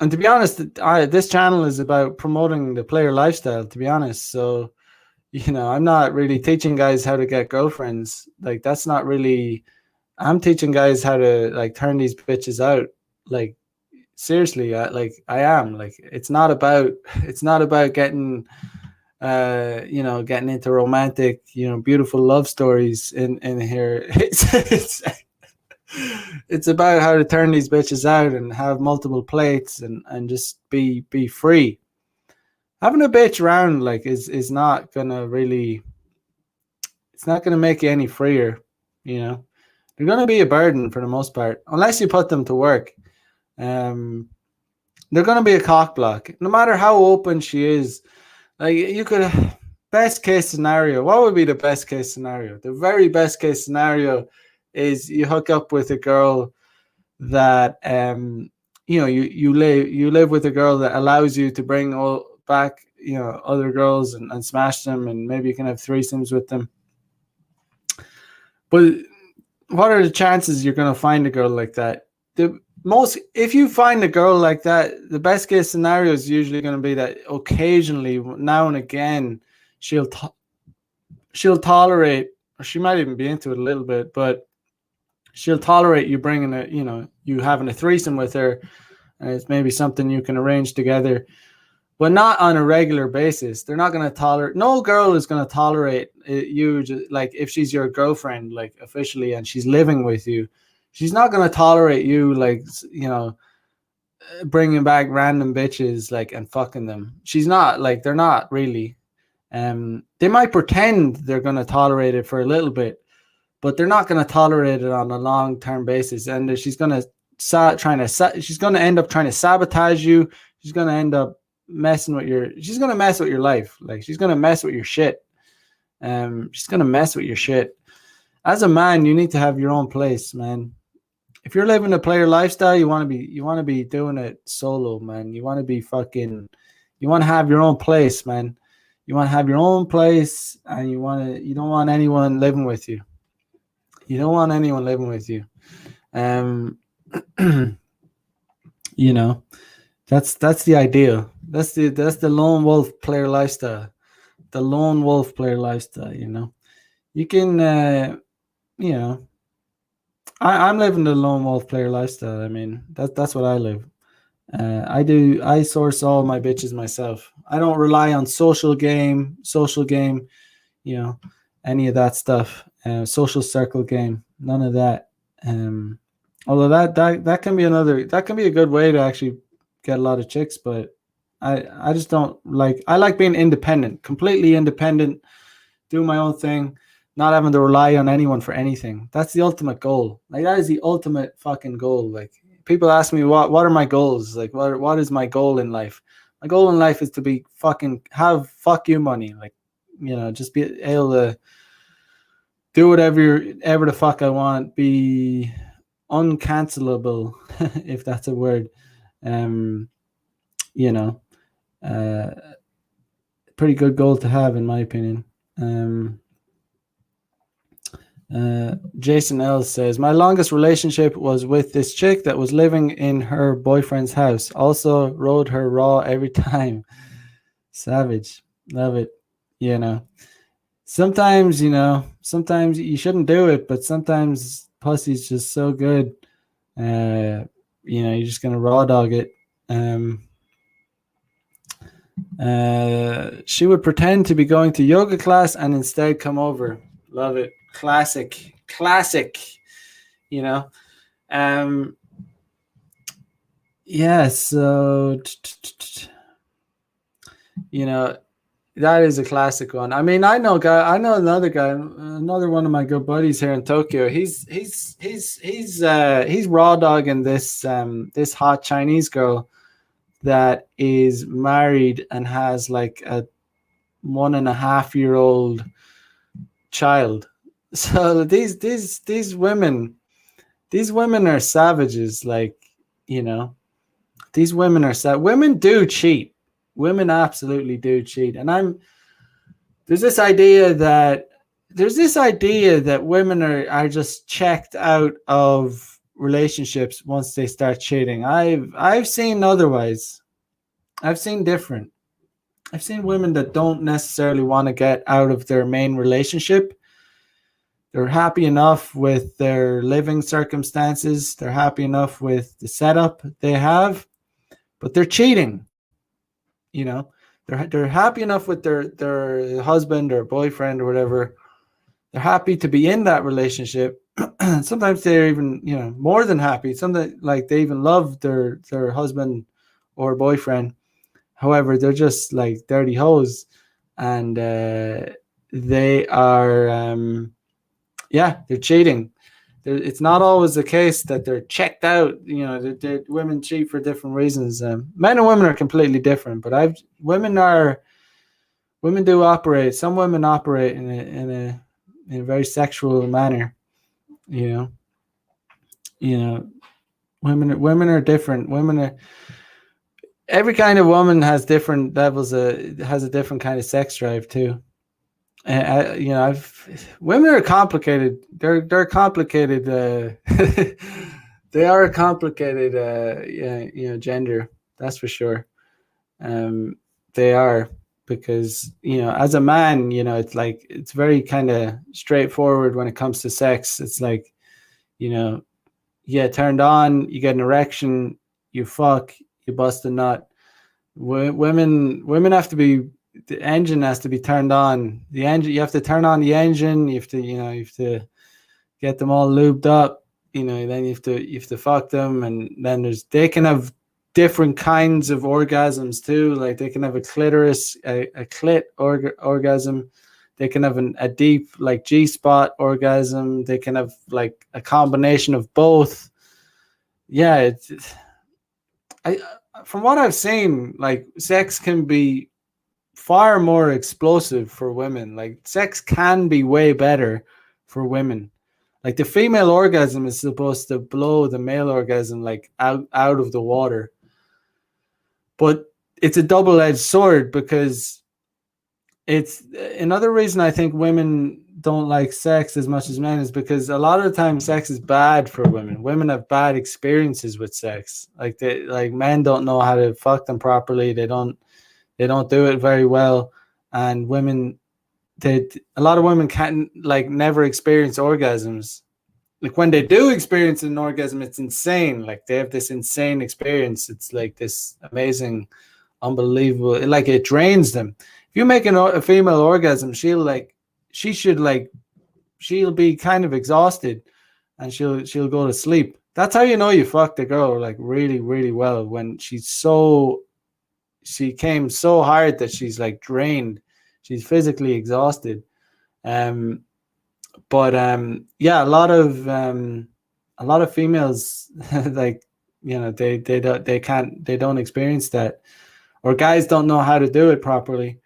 And to be honest, this channel is about promoting the player lifestyle, to be honest. So, I'm not really teaching guys how to get girlfriends. Like, that's not really. I'm teaching guys how to like turn these bitches out. Like, seriously, I am. Like, it's not about getting getting into romantic, beautiful love stories in here. It's about how to turn these bitches out and have multiple plates and just be free. Having a bitch around like is not gonna really. It's not gonna make you any freer. They're gonna be a burden for the most part, unless you put them to work. They're gonna be a cock block, no matter how open she is. Like, you could, best case scenario. What would be the best case scenario? The very best case scenario is you hook up with a girl that you live with a girl that allows you to bring back other girls and smash them, and maybe you can have threesomes with them. But what are the chances you're gonna find a girl like that? If you find a girl like that, the best case scenario is usually going to be that occasionally, now and again, she'll tolerate, or she might even be into it a little bit, but she'll tolerate you bringing you having a threesome with her, and it's maybe something you can arrange together, but not on a regular basis. They're not going to tolerate. No girl is going to tolerate you, like, if she's your girlfriend, like, officially, and she's living with you. She's not going to tolerate you, like, bringing back random bitches, like, and fucking them. She's not, like, they're not really. They might pretend they're going to tolerate it for a little bit, but they're not going to tolerate it on a long-term basis. And she's going to end up trying to sabotage you. She's going to end up messing with she's going to mess with your life. Like, she's going to mess with your shit. She's going to mess with your shit. As a man, you need to have your own place, man. If you're living a player lifestyle, you want to be doing it solo, man. You want to have your own place, man. You want to have your own place, and you don't want anyone living with you. You don't want anyone living with you. That's the ideal. That's the lone wolf player lifestyle. The lone wolf player lifestyle, You can I'm living the lone wolf player lifestyle. I mean, that's what I live. I source all my bitches myself. I don't rely on social game, any of that stuff. Social circle game, none of that. Although that can be a good way to actually get a lot of chicks, but I just don't like. I like being independent, completely independent, do my own thing. Not having to rely on anyone for anything. That's the ultimate goal. Like, that is the ultimate fucking goal. Like, people ask me what are my goals? Like, what is my goal in life? My goal in life is to be have fuck you money. Like, just be able to do whatever the fuck I want. Be uncancelable, if that's a word. Pretty good goal to have, in my opinion. Jason L says, my longest relationship was with this chick that was living in her boyfriend's house. Also rode her raw every time. Savage. Love it. You know, sometimes you shouldn't do it, but sometimes pussy's just so good. You're just gonna raw dog it. She would pretend to be going to yoga class and instead come over. Love it. Classic. You know. Yeah. So that is a classic one. I mean, I know another guy, another one of my good buddies here in Tokyo. He's raw dogging this hot Chinese girl that is married and has like a 1.5-year-old child. So these women are savages. Like, these women are women do cheat. Women absolutely do cheat. And there's this idea that women are just checked out of relationships once they start cheating. I've seen otherwise. I've seen different. I've seen women that don't necessarily want to get out of their main relationship. They're happy enough with their living circumstances. They're happy enough with the setup they have, but they're cheating. They're happy enough with their husband or boyfriend or whatever. They're happy to be in that relationship. Sometimes they're even, more than happy. Sometimes like they even love their husband or boyfriend. However, they're just like dirty hoes, and they are, they're cheating. It's not always the case that they're checked out. Women cheat for different reasons. Men and women are completely different, but women do operate. Some women operate in a very sexual manner. Women are different. Every kind of woman has different levels. Has a different kind of sex drive too. Women are complicated. They're complicated. They are a complicated, gender. That's for sure. They are, because as a man, it's like it's very kind of straightforward when it comes to sex. It's like, you get turned on, you get an erection, you fuck, you bust a nut. Women have to be. The engine has to be turned on. The engine, you have to turn on the engine. You have to get them all lubed up. Then you have to fuck them, and then they can have different kinds of orgasms too. Like they can have a clitoris, a clit orgasm. They can have a deep like G-spot orgasm. They can have like a combination of both. Yeah, from what I've seen, like sex can be far more explosive for women. Like sex can be way better for women. Like the female orgasm is supposed to blow the male orgasm like out of the water. But it's a double-edged sword, because it's another reason I think women don't like sex as much as men is because a lot of the time sex is bad for women. Women have bad experiences with sex. Like men don't know how to fuck them properly. They don't do it very well, and women, a lot of women can't never experience orgasms. Like when they do experience an orgasm, it's insane. Like they have this insane experience. It's like this amazing, unbelievable. It drains them. If you make a female orgasm, she'll be kind of exhausted, and she'll go to sleep. That's how you know you fucked a girl like really, really well, when she came so hard that she's like drained. She's physically exhausted. But a lot of females like they don't experience that, or guys don't know how to do it properly,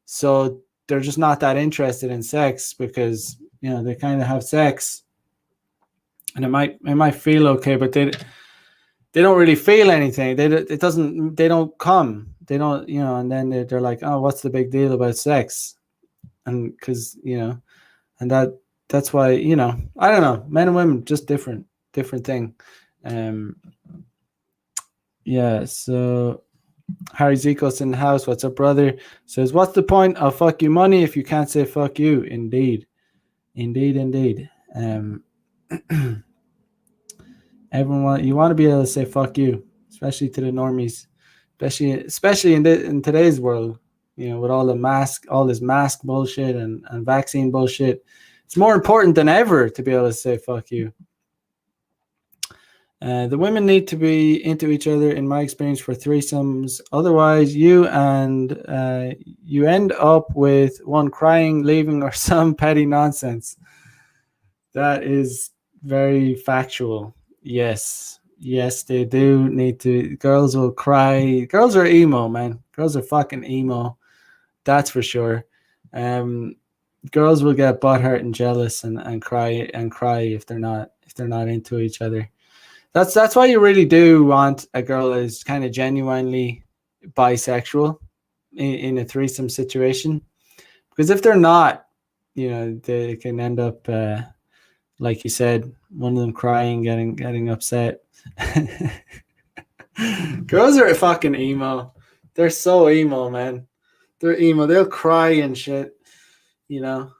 so they're just not that interested in sex, because they kind of have sex and it might feel okay, but they don't really feel anything. They don't come. They don't, and then they're like, oh, what's the big deal about sex? And because, and that that's why, you know, I don't know, men and women just different thing. Yeah, so Harry Zikos in the house, what's up, brother? Says, what's the point of fuck you money if you can't say fuck you? Indeed. Everyone, you want to be able to say fuck you, especially to the normies, especially in today's world, you know, with all this mask bullshit and vaccine bullshit. It's more important than ever to be able to say fuck you. The women need to be into each other, in my experience, for threesomes. Otherwise, you end up with one crying, leaving, or some petty nonsense. That is very factual. Yes, they do need to. Girls will cry. Girls are emo, man. Girls are fucking emo. That's for sure. Girls will get butthurt and jealous and cry if they're not into each other. That's why you really do want a girl that is kind of genuinely bisexual in a threesome situation, because if they're not, you know, they can end up like you said, one of them crying, getting upset. Girls are fucking emo. They're so emo, man. They're emo. They'll cry and shit, you know.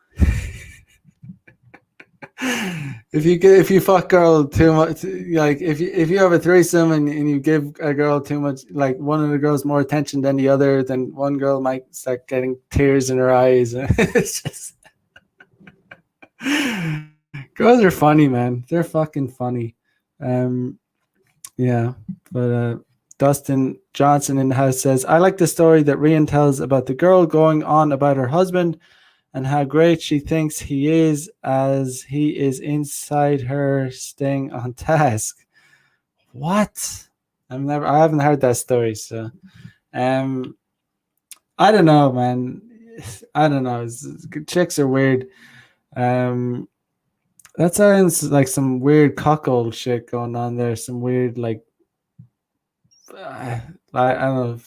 If you fuck girl too much, like if you have a threesome and you give a girl too much, like one of the girls more attention than the other, then one girl might start getting tears in her eyes. It's just girls are funny, man. They're fucking funny. Yeah, but Dustin Johnson in the house says, I like the story that Rian tells about the girl going on about her husband and how great she thinks he is as he is inside her staying on task. What? I haven't heard that story, so I don't know, man. I don't know. Chicks are weird. That sounds like some weird cuckold shit going on there. Some weird, like, I don't know,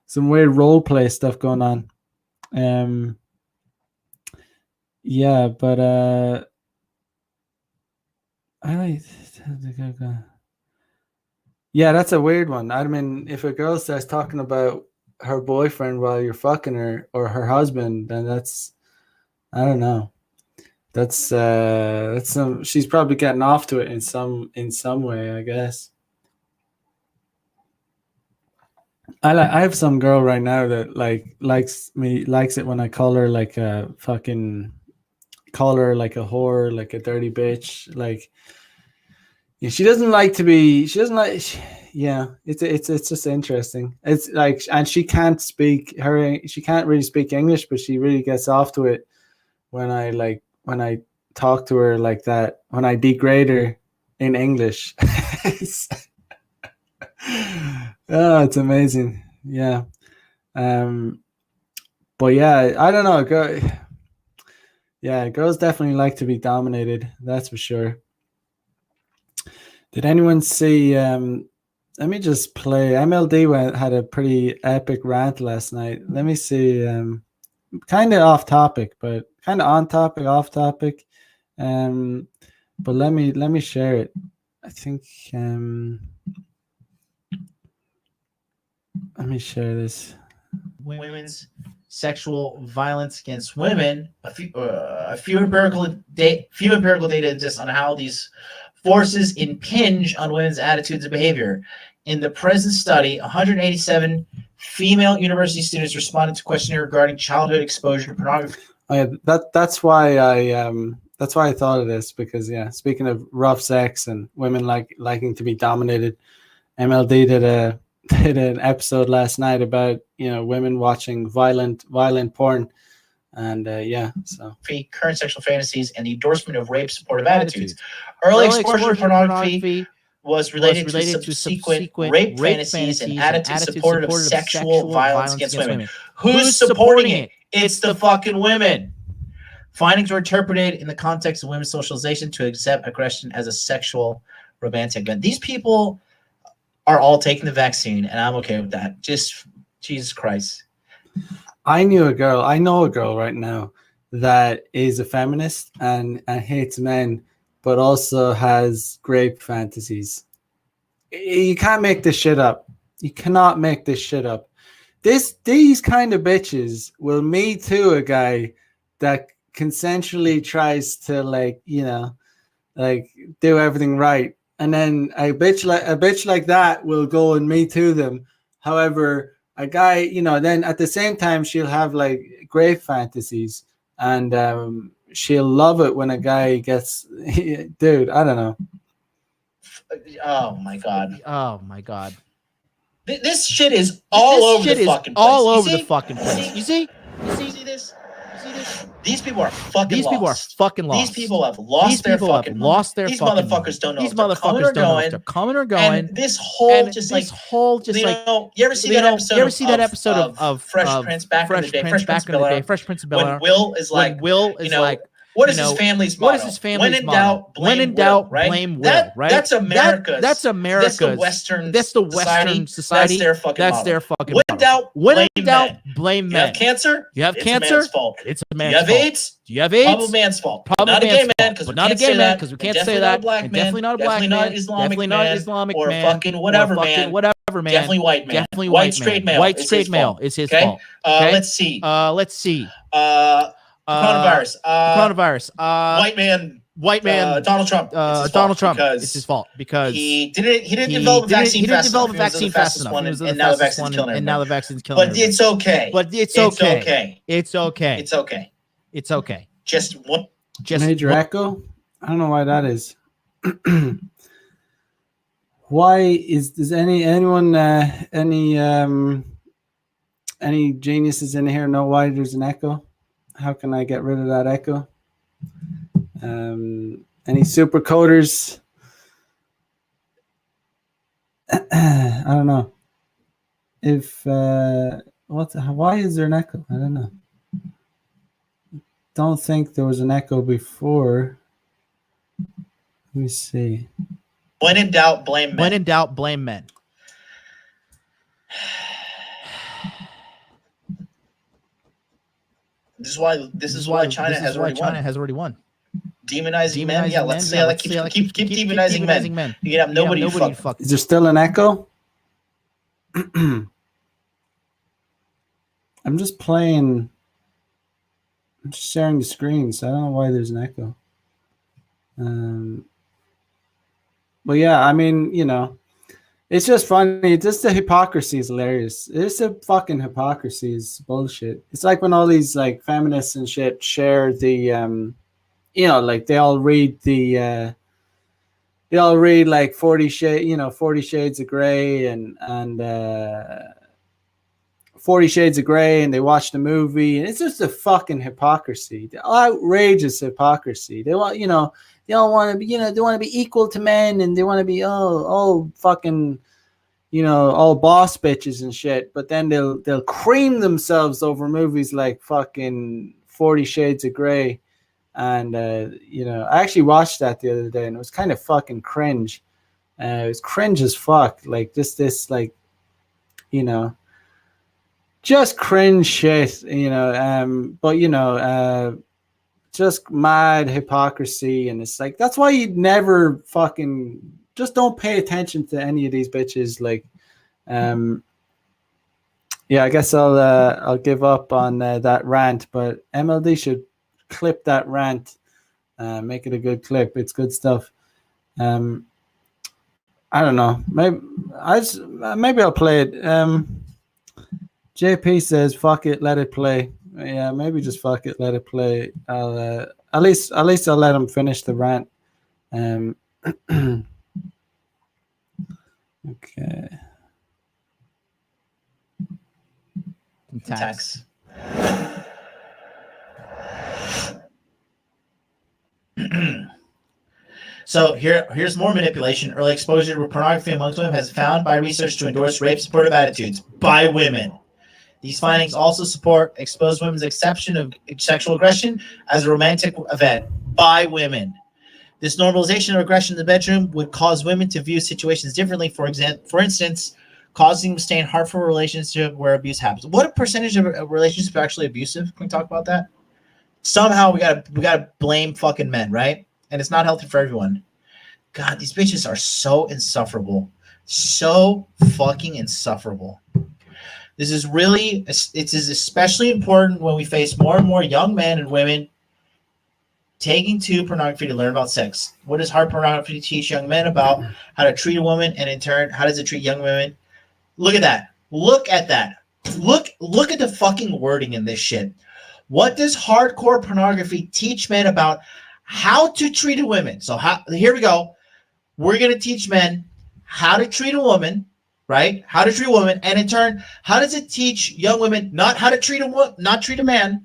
some weird role play stuff going on. Yeah, but yeah, that's a weird one. I mean, if a girl starts talking about her boyfriend while you're fucking her, or her husband, then that's, I don't know. That's some, she's probably getting off to it in some way, I guess. I have some girl right now that likes it when I call her like a fucking, call her like a whore, like a dirty bitch. Like, she doesn't like, yeah, it's just interesting. It's like, and she can't really speak English, but she really gets off to it when I talk to her like that, when I degrade her in English. Oh, it's amazing. Yeah. But yeah, I don't know. Girls definitely like to be dominated. That's for sure. Did anyone see? Let me just play. MLD had a pretty epic rant last night. Let me see. Kind of off topic, but kind of on topic, off topic. But let me share it. I think. Let me share this. Women's sexual violence against women. A few empirical data exist on how these forces impinge on women's attitudes and behavior. In the present study, 187 female university students responded to a questionnaire regarding childhood exposure to pornography. Oh, yeah, that's why I thought of this, because yeah, speaking of rough sex and women liking to be dominated, MLD did an episode last night about, you know, women watching violent porn, and so current sexual fantasies and the endorsement of rape supportive attitudes. Early exposure to pornography was related to subsequent rape fantasies and attitudes supportive of sexual violence against women. Who's supporting it? It's the fucking women. Findings were interpreted in the context of women's socialization to accept aggression as a sexual romantic event. These people are all taking the vaccine, and I'm okay with that. Just Jesus Christ. I know a girl right now that is a feminist and hates men, but also has grape fantasies. You can't make this shit up. You cannot make this shit up. These kind of bitches will me too a guy that consensually tries to like do everything right, and then a bitch like that will go and me too them. However, a guy, then at the same time she'll have like great fantasies, and she'll love it when a guy gets, dude. I don't know. Oh my god. Oh my god. This shit is all over the fucking place. All over the fucking place. You see this? These people are fucking These people are fucking lost. These people have lost their fucking mind. These motherfuckers don't know if they're coming or going. And this whole just like you ever see that episode of Fresh Prince back in the day? Fresh Prince of Bel-Air. When Will is like, what is his family's motto? What is his family's motto? When in doubt, blame Will. Right? That's America's. That's America's. That's the Western society. That's their fucking motto. When in doubt, blame men. You have cancer? It's a man's fault. It's a man's fault. Do you have AIDS? Probably man's fault. Not a gay man, because we can't say that. Because we can't say that. Definitely not a black man. Definitely not Islamic man. Or fucking whatever man. Definitely white man. Definitely white straight male. White straight male is his fault. Let's see. Coronavirus. White man. Donald Trump. Donald Trump. It's his fault because he didn't develop a vaccine fast enough. And now the vaccine's killing him. But it's okay. It's okay. Just major echo. I don't know why that is. Why does anyone any geniuses in here know why there's an echo? How can I get rid of that echo? Any super coders? I don't know. Why is there an echo? I don't know. Don't think there was an echo before. Let me see. When in doubt, blame men. When in doubt, blame men. This is why China has already won. Demonizing men. Yeah, let's say keep demonizing men. You can have nobody fuck. Is there still an echo? I'm just playing. I'm just sharing the screen, so I don't know why there's an echo. But yeah, I mean, it's just funny. Just the hypocrisy is hilarious. It's a fucking hypocrisy is bullshit. It's like when all these like feminists and shit share the, like they all read like 40 Shades of Grey and 40 Shades of Grey, and they watch the movie, and it's just a fucking hypocrisy. The outrageous hypocrisy. They want, they all want to be, they want to be equal to men, and they want to be all fucking, all boss bitches and shit. But then they'll cream themselves over movies like fucking 40 Shades of Grey, and I actually watched that the other day, and it was kind of fucking cringe. It was cringe as fuck, like just this like, just cringe shit, but just mad hypocrisy, and it's like that's why you'd never fucking just don't pay attention to any of these bitches. Like, I guess I'll give up on that rant, but MLD should clip that rant, make it a good clip. It's good stuff. I don't know. Maybe I'll play it. JP says, "Fuck it, let it play." Yeah, maybe just fuck it, let it play. I'll at least I'll let him finish the rant. Okay. Tax. So here's more manipulation. Early exposure to pornography amongst women has found by research to endorse rape-supportive attitudes by women. These findings also support exposed women's exception of sexual aggression as a romantic event by women. This normalization of aggression in the bedroom would cause women to view situations differently. For instance, causing them to stay in harmful relationship where abuse happens. What percentage of relationships are actually abusive? Can we talk about that? somehow we gotta blame fucking men, right? And it's not healthy for everyone. God, these bitches are so insufferable. So fucking insufferable. This is really, it is especially important when we face more and more young men and women taking to pornography to learn about sex. What does hard pornography teach young men about how to treat a woman, and in turn, how does it treat young women? Look at that. Look at that. Look at the fucking wording in this shit. What does hardcore pornography teach men about how to treat a woman? So here we go. We're going to teach men how to treat a woman, right? How to treat a woman, and in turn, how does it teach young women not how to treat a man?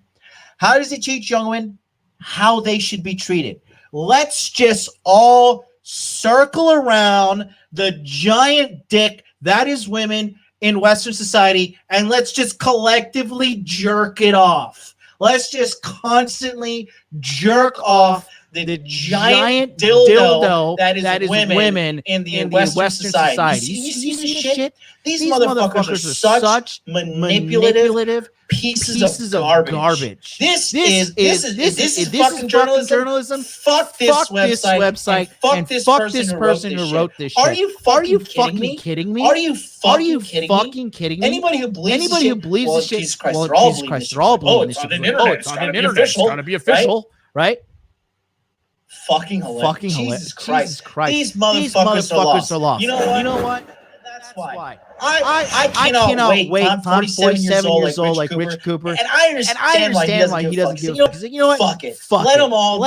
How does it teach young women how they should be treated? Let's just all circle around the giant dick that is women in Western society, and let's just collectively jerk it off. Let's just constantly jerk off the giant dildo that is women in the Western society. You see this shit? These motherfuckers are such manipulative pieces of garbage. This is fucking journalism. Fuck this website. And fuck this person who wrote this shit. Are you fucking kidding me? Are you fucking kidding me? Anybody who believes this shit, Jesus Christ, they're all believing this shit. Oh, it's on the internet. It's gotta be official, right? Fucking hilarious. Jesus Christ. These motherfuckers are lost. You know what? That's why. I cannot wait. I'm 47 years old like Rich Cooper. And I understand why he doesn't give a fuck. You know what? Fuck it. Let them all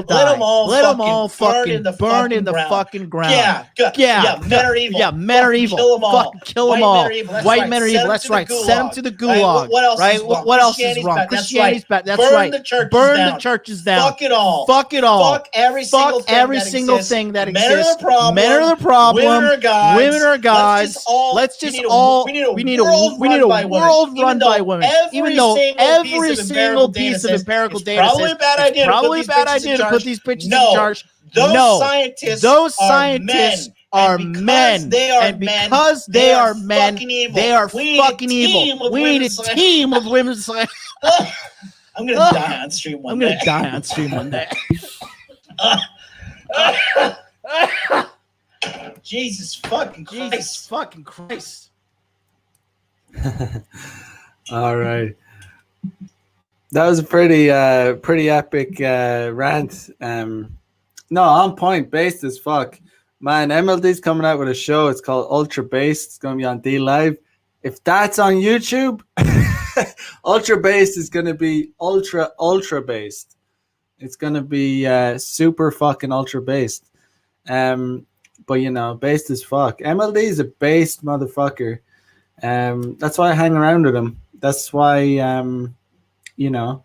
die. Let them all fucking burn in the fucking ground. Yeah. Men are evil. Yeah, men are evil. Kill them all. White men are evil. That's right. Send them to the gulag. Right? What else is wrong? Christianity's bad. That's right. Burn the churches down. Fuck it all. Fuck every single thing that exists. Men are the problem. Women are gods. Let's just all. We need a world run by women. Even though every single piece of empirical data says it's probably a bad idea to put these bitches in charge. Those scientists are men. And because they are men, they are fucking evil. We need a team of women scientists. I'm gonna die on stream one day. Jesus fucking Christ. All right. That was a pretty epic rant. No, on point, based as fuck. Man, MLD's coming out with a show. It's called Ultra Based. It's going to be on D Live. If that's on YouTube, Ultra Based is going to be ultra based. It's going to be super fucking ultra based. But you know, based as fuck. MLD is a based motherfucker. That's why I hang around with him. That's why you know,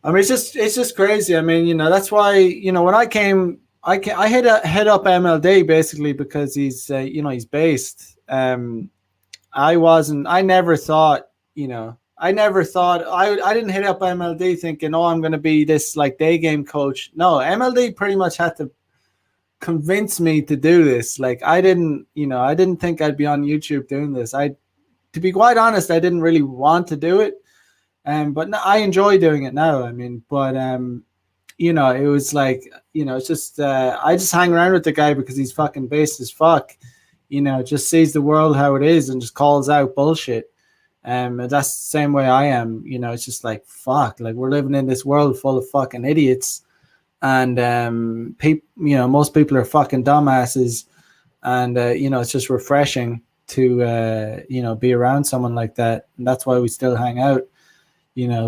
I mean, it's just crazy. I mean, you know, that's why, you know, when I head up MLD basically because he's he's based. I never thought I didn't hit up MLD thinking, oh, I'm going to be this like day game coach. No, MLD pretty much had to convince me to do this. Like I didn't think I'd be on YouTube doing this. To be quite honest, I didn't really want to do it. But no, I enjoy doing it now. I mean, but it was like, it's just I just hang around with the guy because he's fucking based as fuck. Just sees the world how it is and just calls out bullshit. And that's the same way I am. It's just like fuck. Like we're living in this world full of fucking idiots, and most people are fucking dumbasses. And it's just refreshing to be around someone like that, and that's why we still hang out.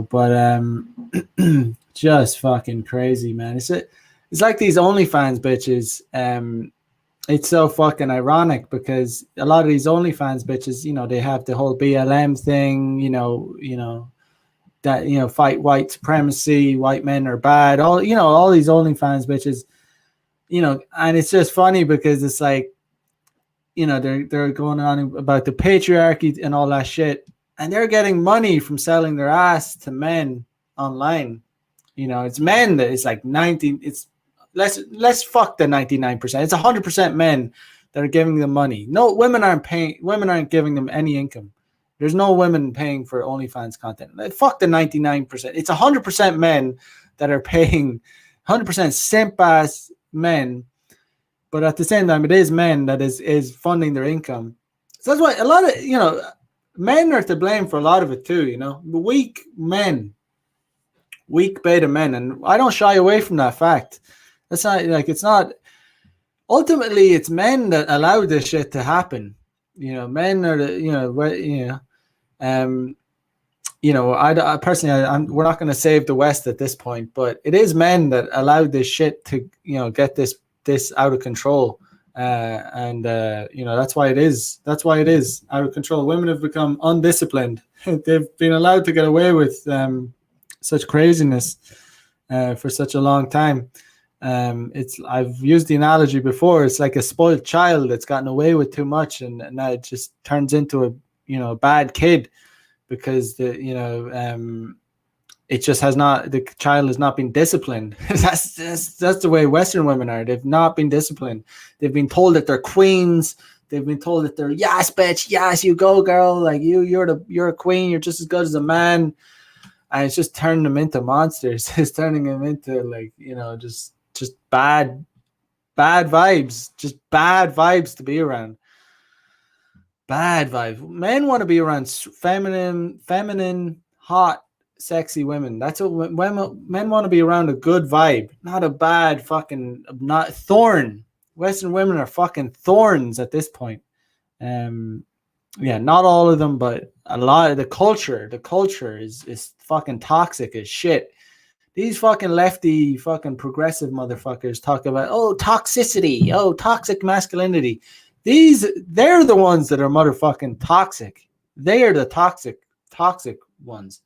But just fucking crazy, man. It's like these OnlyFans bitches. It's so fucking ironic because a lot of these OnlyFans bitches, they have the whole BLM thing, that fight white supremacy, white men are bad, all these OnlyFans bitches, and it's just funny because it's like, they're going on about the patriarchy and all that shit. And they're getting money from selling their ass to men online. It's men that it's like 90. It's let's fuck the 99%. It's 100% men that are giving them money. No, women aren't paying. Women aren't giving them any income. There's no women paying for OnlyFans content. Like, fuck the 99%. It's 100% men that are paying, 100% simp ass men. But at the same time, it is men that is funding their income. So that's why a lot of, men are to blame for a lot of it too, weak men, weak beta men. And I don't shy away from that fact. That's not like, it's not, ultimately it's men that allow this shit to happen. Men are the, I personally, we're not going to save the West at this point, but it is men that allowed this shit to, get this out of control. That's why it is. That's why it is out of control. Women have become undisciplined. They've been allowed to get away with such craziness for such a long time. I've used the analogy before. It's like a spoiled child that's gotten away with too much, and now it just turns into a bad kid because it just has not. The child has not been disciplined. That's the way Western women are. They've not been disciplined. They've been told that they're queens. They've been told that they're yes, bitch, yes, you go, girl. Like you're a queen. You're just as good as a man. And it's just turning them into monsters. It's turning them into just bad vibes. Just bad vibes to be around. Bad vibes. Men want to be around feminine, hot, sexy women. That's what men want to be around. A good vibe, not a bad fucking not thorn. Western women are fucking thorns at this point. Not all of them, but a lot of the culture is fucking toxic as shit. These fucking lefty fucking progressive motherfuckers talk about toxicity, toxic masculinity. They're the ones that are motherfucking toxic. They are the toxic ones.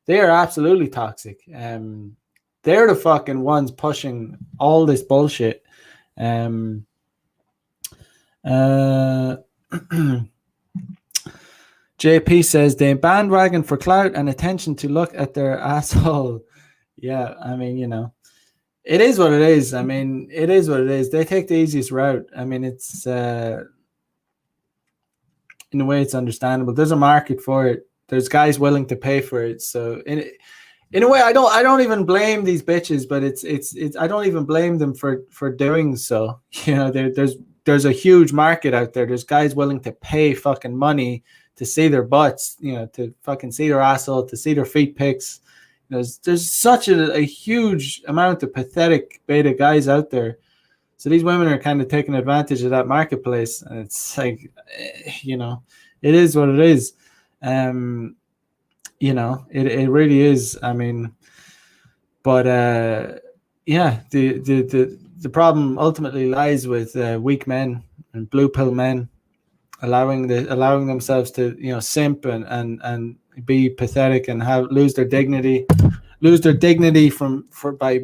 They are absolutely toxic. They're the fucking ones pushing all this bullshit. JP says they bandwagon for clout and attention to look at their asshole. Yeah, I mean, it is what it is. I mean, it is what it is. They take the easiest route. I mean, it's in a way it's understandable. There's a market for it. There's guys willing to pay for it. So in a way, I don't even blame these bitches, but it's I don't even blame them for doing so. There's a huge market out there. There's guys willing to pay fucking money to see their butts, to fucking see their asshole, to see their feet pics. There's such a huge amount of pathetic beta guys out there. So these women are kind of taking advantage of that marketplace, and it's like, it is what it is. It really is. I mean, but the problem ultimately lies with weak men and blue pill men allowing themselves to simp and be pathetic and lose their dignity by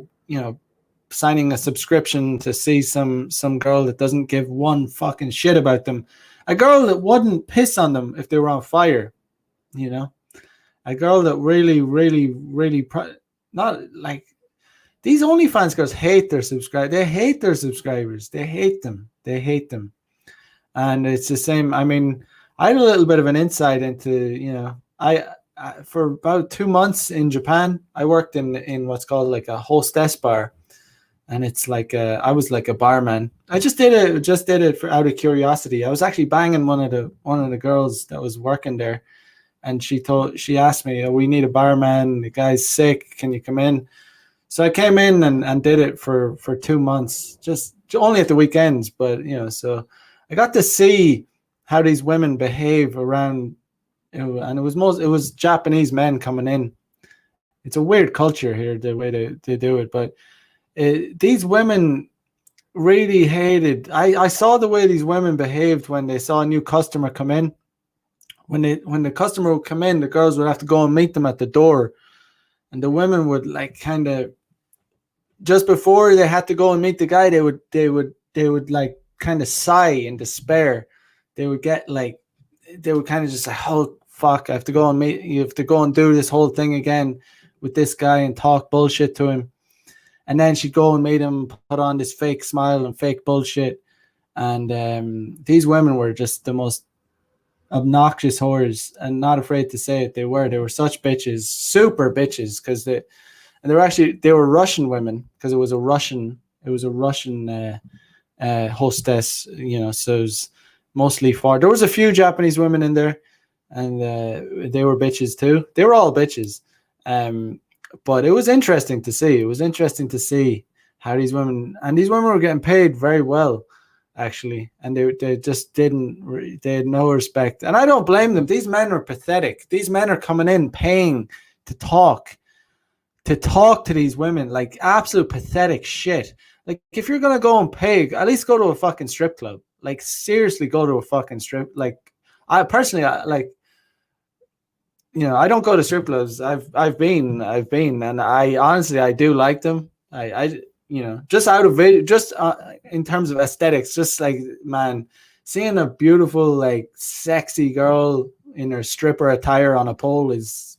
signing a subscription to see some girl that doesn't give one fucking shit about them, a girl that wouldn't piss on them if they were on fire, a girl that really not like these OnlyFans girls hate their subscribers. They hate their subscribers. They hate them. And it's the same. I mean, I had a little bit of an insight into, I for about 2 months in Japan, I worked in what's called like a hostess bar. And it's like I was like a barman. I just did it for out of curiosity. I was actually banging one of the girls that was working there, and she asked me, we need a barman. The guy's sick. Can you come in? So I came in and did it for 2 months, just only at the weekends. But so I got to see how these women behave around, and it was Japanese men coming in. It's a weird culture here, the way they do it, but. These women really hated. I saw the way these women behaved when they saw a new customer come in. When the customer would come in, the girls would have to go and meet them at the door, and the women would like kind of just before they had to go and meet the guy, they would like kind of sigh in despair. They would kind of just like, oh fuck, I have to go and meet. You have to go and do this whole thing again with this guy and talk bullshit to him. And then she'd go and made him put on this fake smile and fake bullshit. And these women were just the most, obnoxious whores, and not afraid to say it. They were such bitches, super bitches, because they were Russian women, because it was a Russian hostess, so it was mostly there was a few Japanese women in there, and they were bitches too. They were all bitches. But it was interesting to see. It was interesting to see how these women were getting paid very well, actually, and they just they had no respect. And I don't blame them. These men are pathetic. These men are coming in paying to talk to these women, like absolute pathetic shit. Like, if you're gonna go and pay, at least go to a fucking strip club. Like, seriously, go to a fucking strip. Like, I personally, I don't go to strip clubs. I've been, and I honestly, I do like them. I just out of it, just in terms of aesthetics, just like, man, seeing a beautiful, like, sexy girl in her stripper attire on a pole is,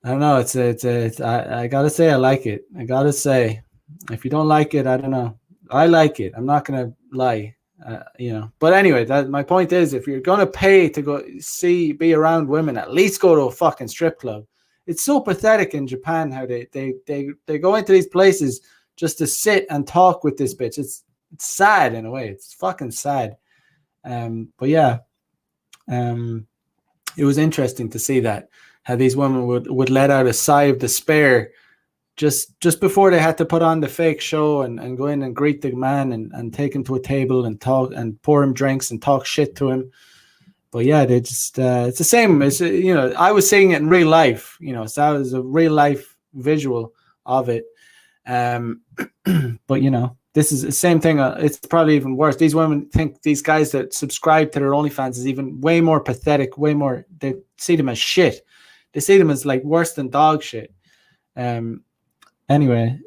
I don't know. I gotta say, I like it. I gotta say, if you don't like it, I don't know. I like it. I'm not gonna lie. But anyway, my point is, if you're gonna pay to go be around women, at least go to a fucking strip club. It's so pathetic in Japan how they go into these places just to sit and talk with this bitch. It's sad in a way. It's fucking sad. But yeah, it was interesting to see that how these women would let out a sigh of despair just before they had to put on the fake show and go in and greet the man and take him to a table and talk and pour him drinks and talk shit to him. But yeah, they just it's the same. It's I was seeing it in real life. So that was a real life visual of it. But this is the same thing. It's probably even worse. These women think these guys that subscribe to their OnlyFans is even way more pathetic. Way more. They see them as shit. They see them as, like, worse than dog shit. Anyway,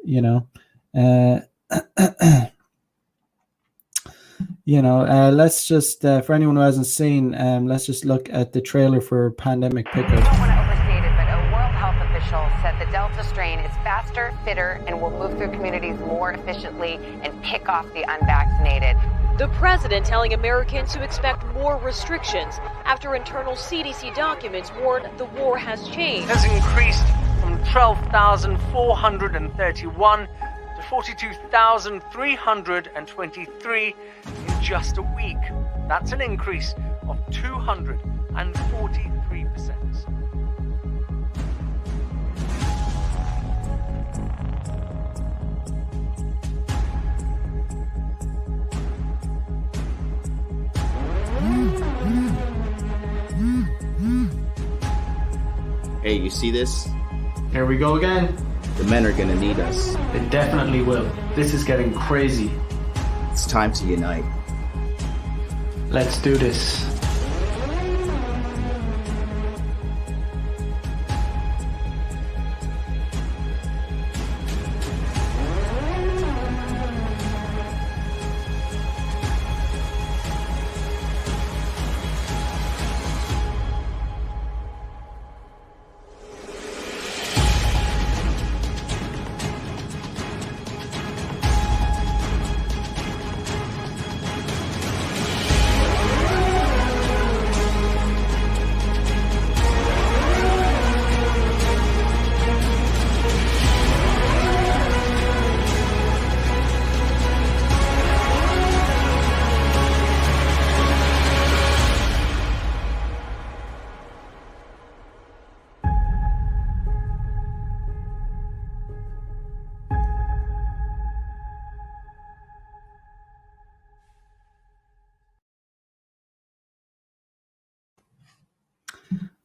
let's just for anyone who hasn't seen, let's just look at the trailer for Pandemic Pickup. I don't want to overstate it, but a World Health official said the Delta strain is faster, fitter, and will move through communities more efficiently and pick off the unvaccinated. The president telling Americans to expect more restrictions after internal CDC documents warn the war has changed. Has increased from 12,431 to 42,323 in just a week. That's an increase of 243%. Hey, you see this? Here we go again. The men are gonna need us. They definitely will. This is getting crazy. It's time to unite. Let's do this.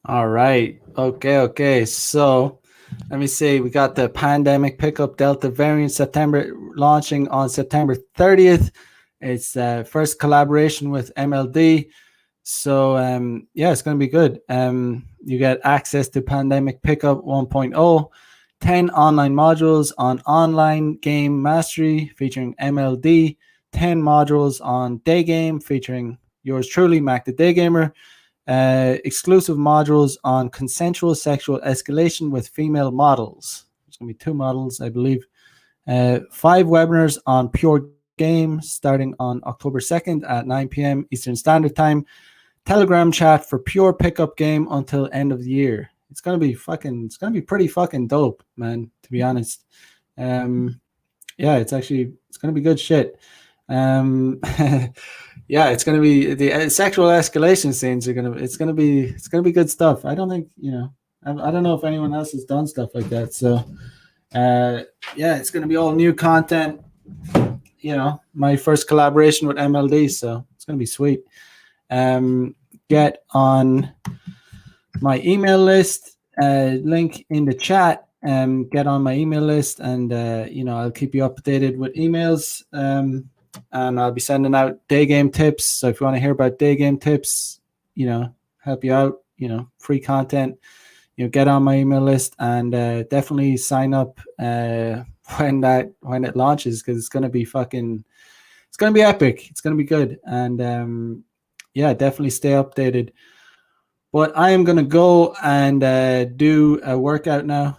All right. Okay. So let me see. We got the Pandemic Pickup Delta variant launching on September 30th. It's first collaboration with MLD. So it's going to be good. You get access to Pandemic Pickup 1.0, 10 online modules on online game mastery featuring MLD, 10 modules on day game featuring yours truly, Mac the Day Gamer. Exclusive modules on consensual sexual escalation with female models. There's going to be 2 models, I believe. 5 webinars on pure game starting on October 2nd at 9 p.m. Eastern Standard Time. Telegram chat for pure pickup game until end of the year. It's gonna be pretty fucking dope, man, to be honest. Yeah, it's gonna be good shit. Yeah, it's gonna be the sexual escalation scenes it's gonna be good stuff. I don't think, I don't know if anyone else has done stuff like that. So yeah, it's gonna be all new content. My first collaboration with MLD, so it's gonna be sweet. Get on my email list, link in the chat. Get on my email list, and I'll keep you updated with emails. And I'll be sending out day game tips. So if you want to hear about day game tips, help you out, free content, get on my email list, and definitely sign up when it launches, because it's gonna be epic. It's gonna be good, and yeah, definitely stay updated. But I am gonna go and do a workout now.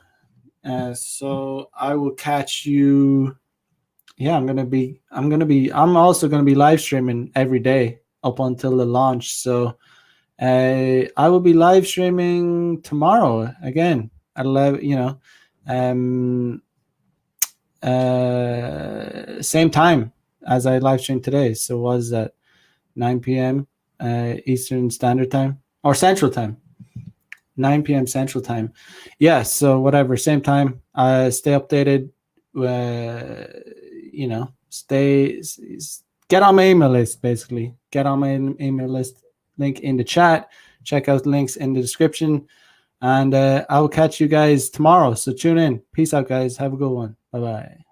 So I will catch you. Yeah, I'm also gonna be live streaming every day up until the launch. So I will be live streaming tomorrow again at 11. Same time as I live streamed today. So was that 9 p.m. Eastern Standard Time or Central Time? 9 p.m. Central Time. Yeah, so whatever, same time. Stay updated. Get on my email list, basically. Get on my email list. Link in the chat. Check out links in the description. And I will catch you guys tomorrow. So tune in. Peace out, guys. Have a good one. Bye-bye.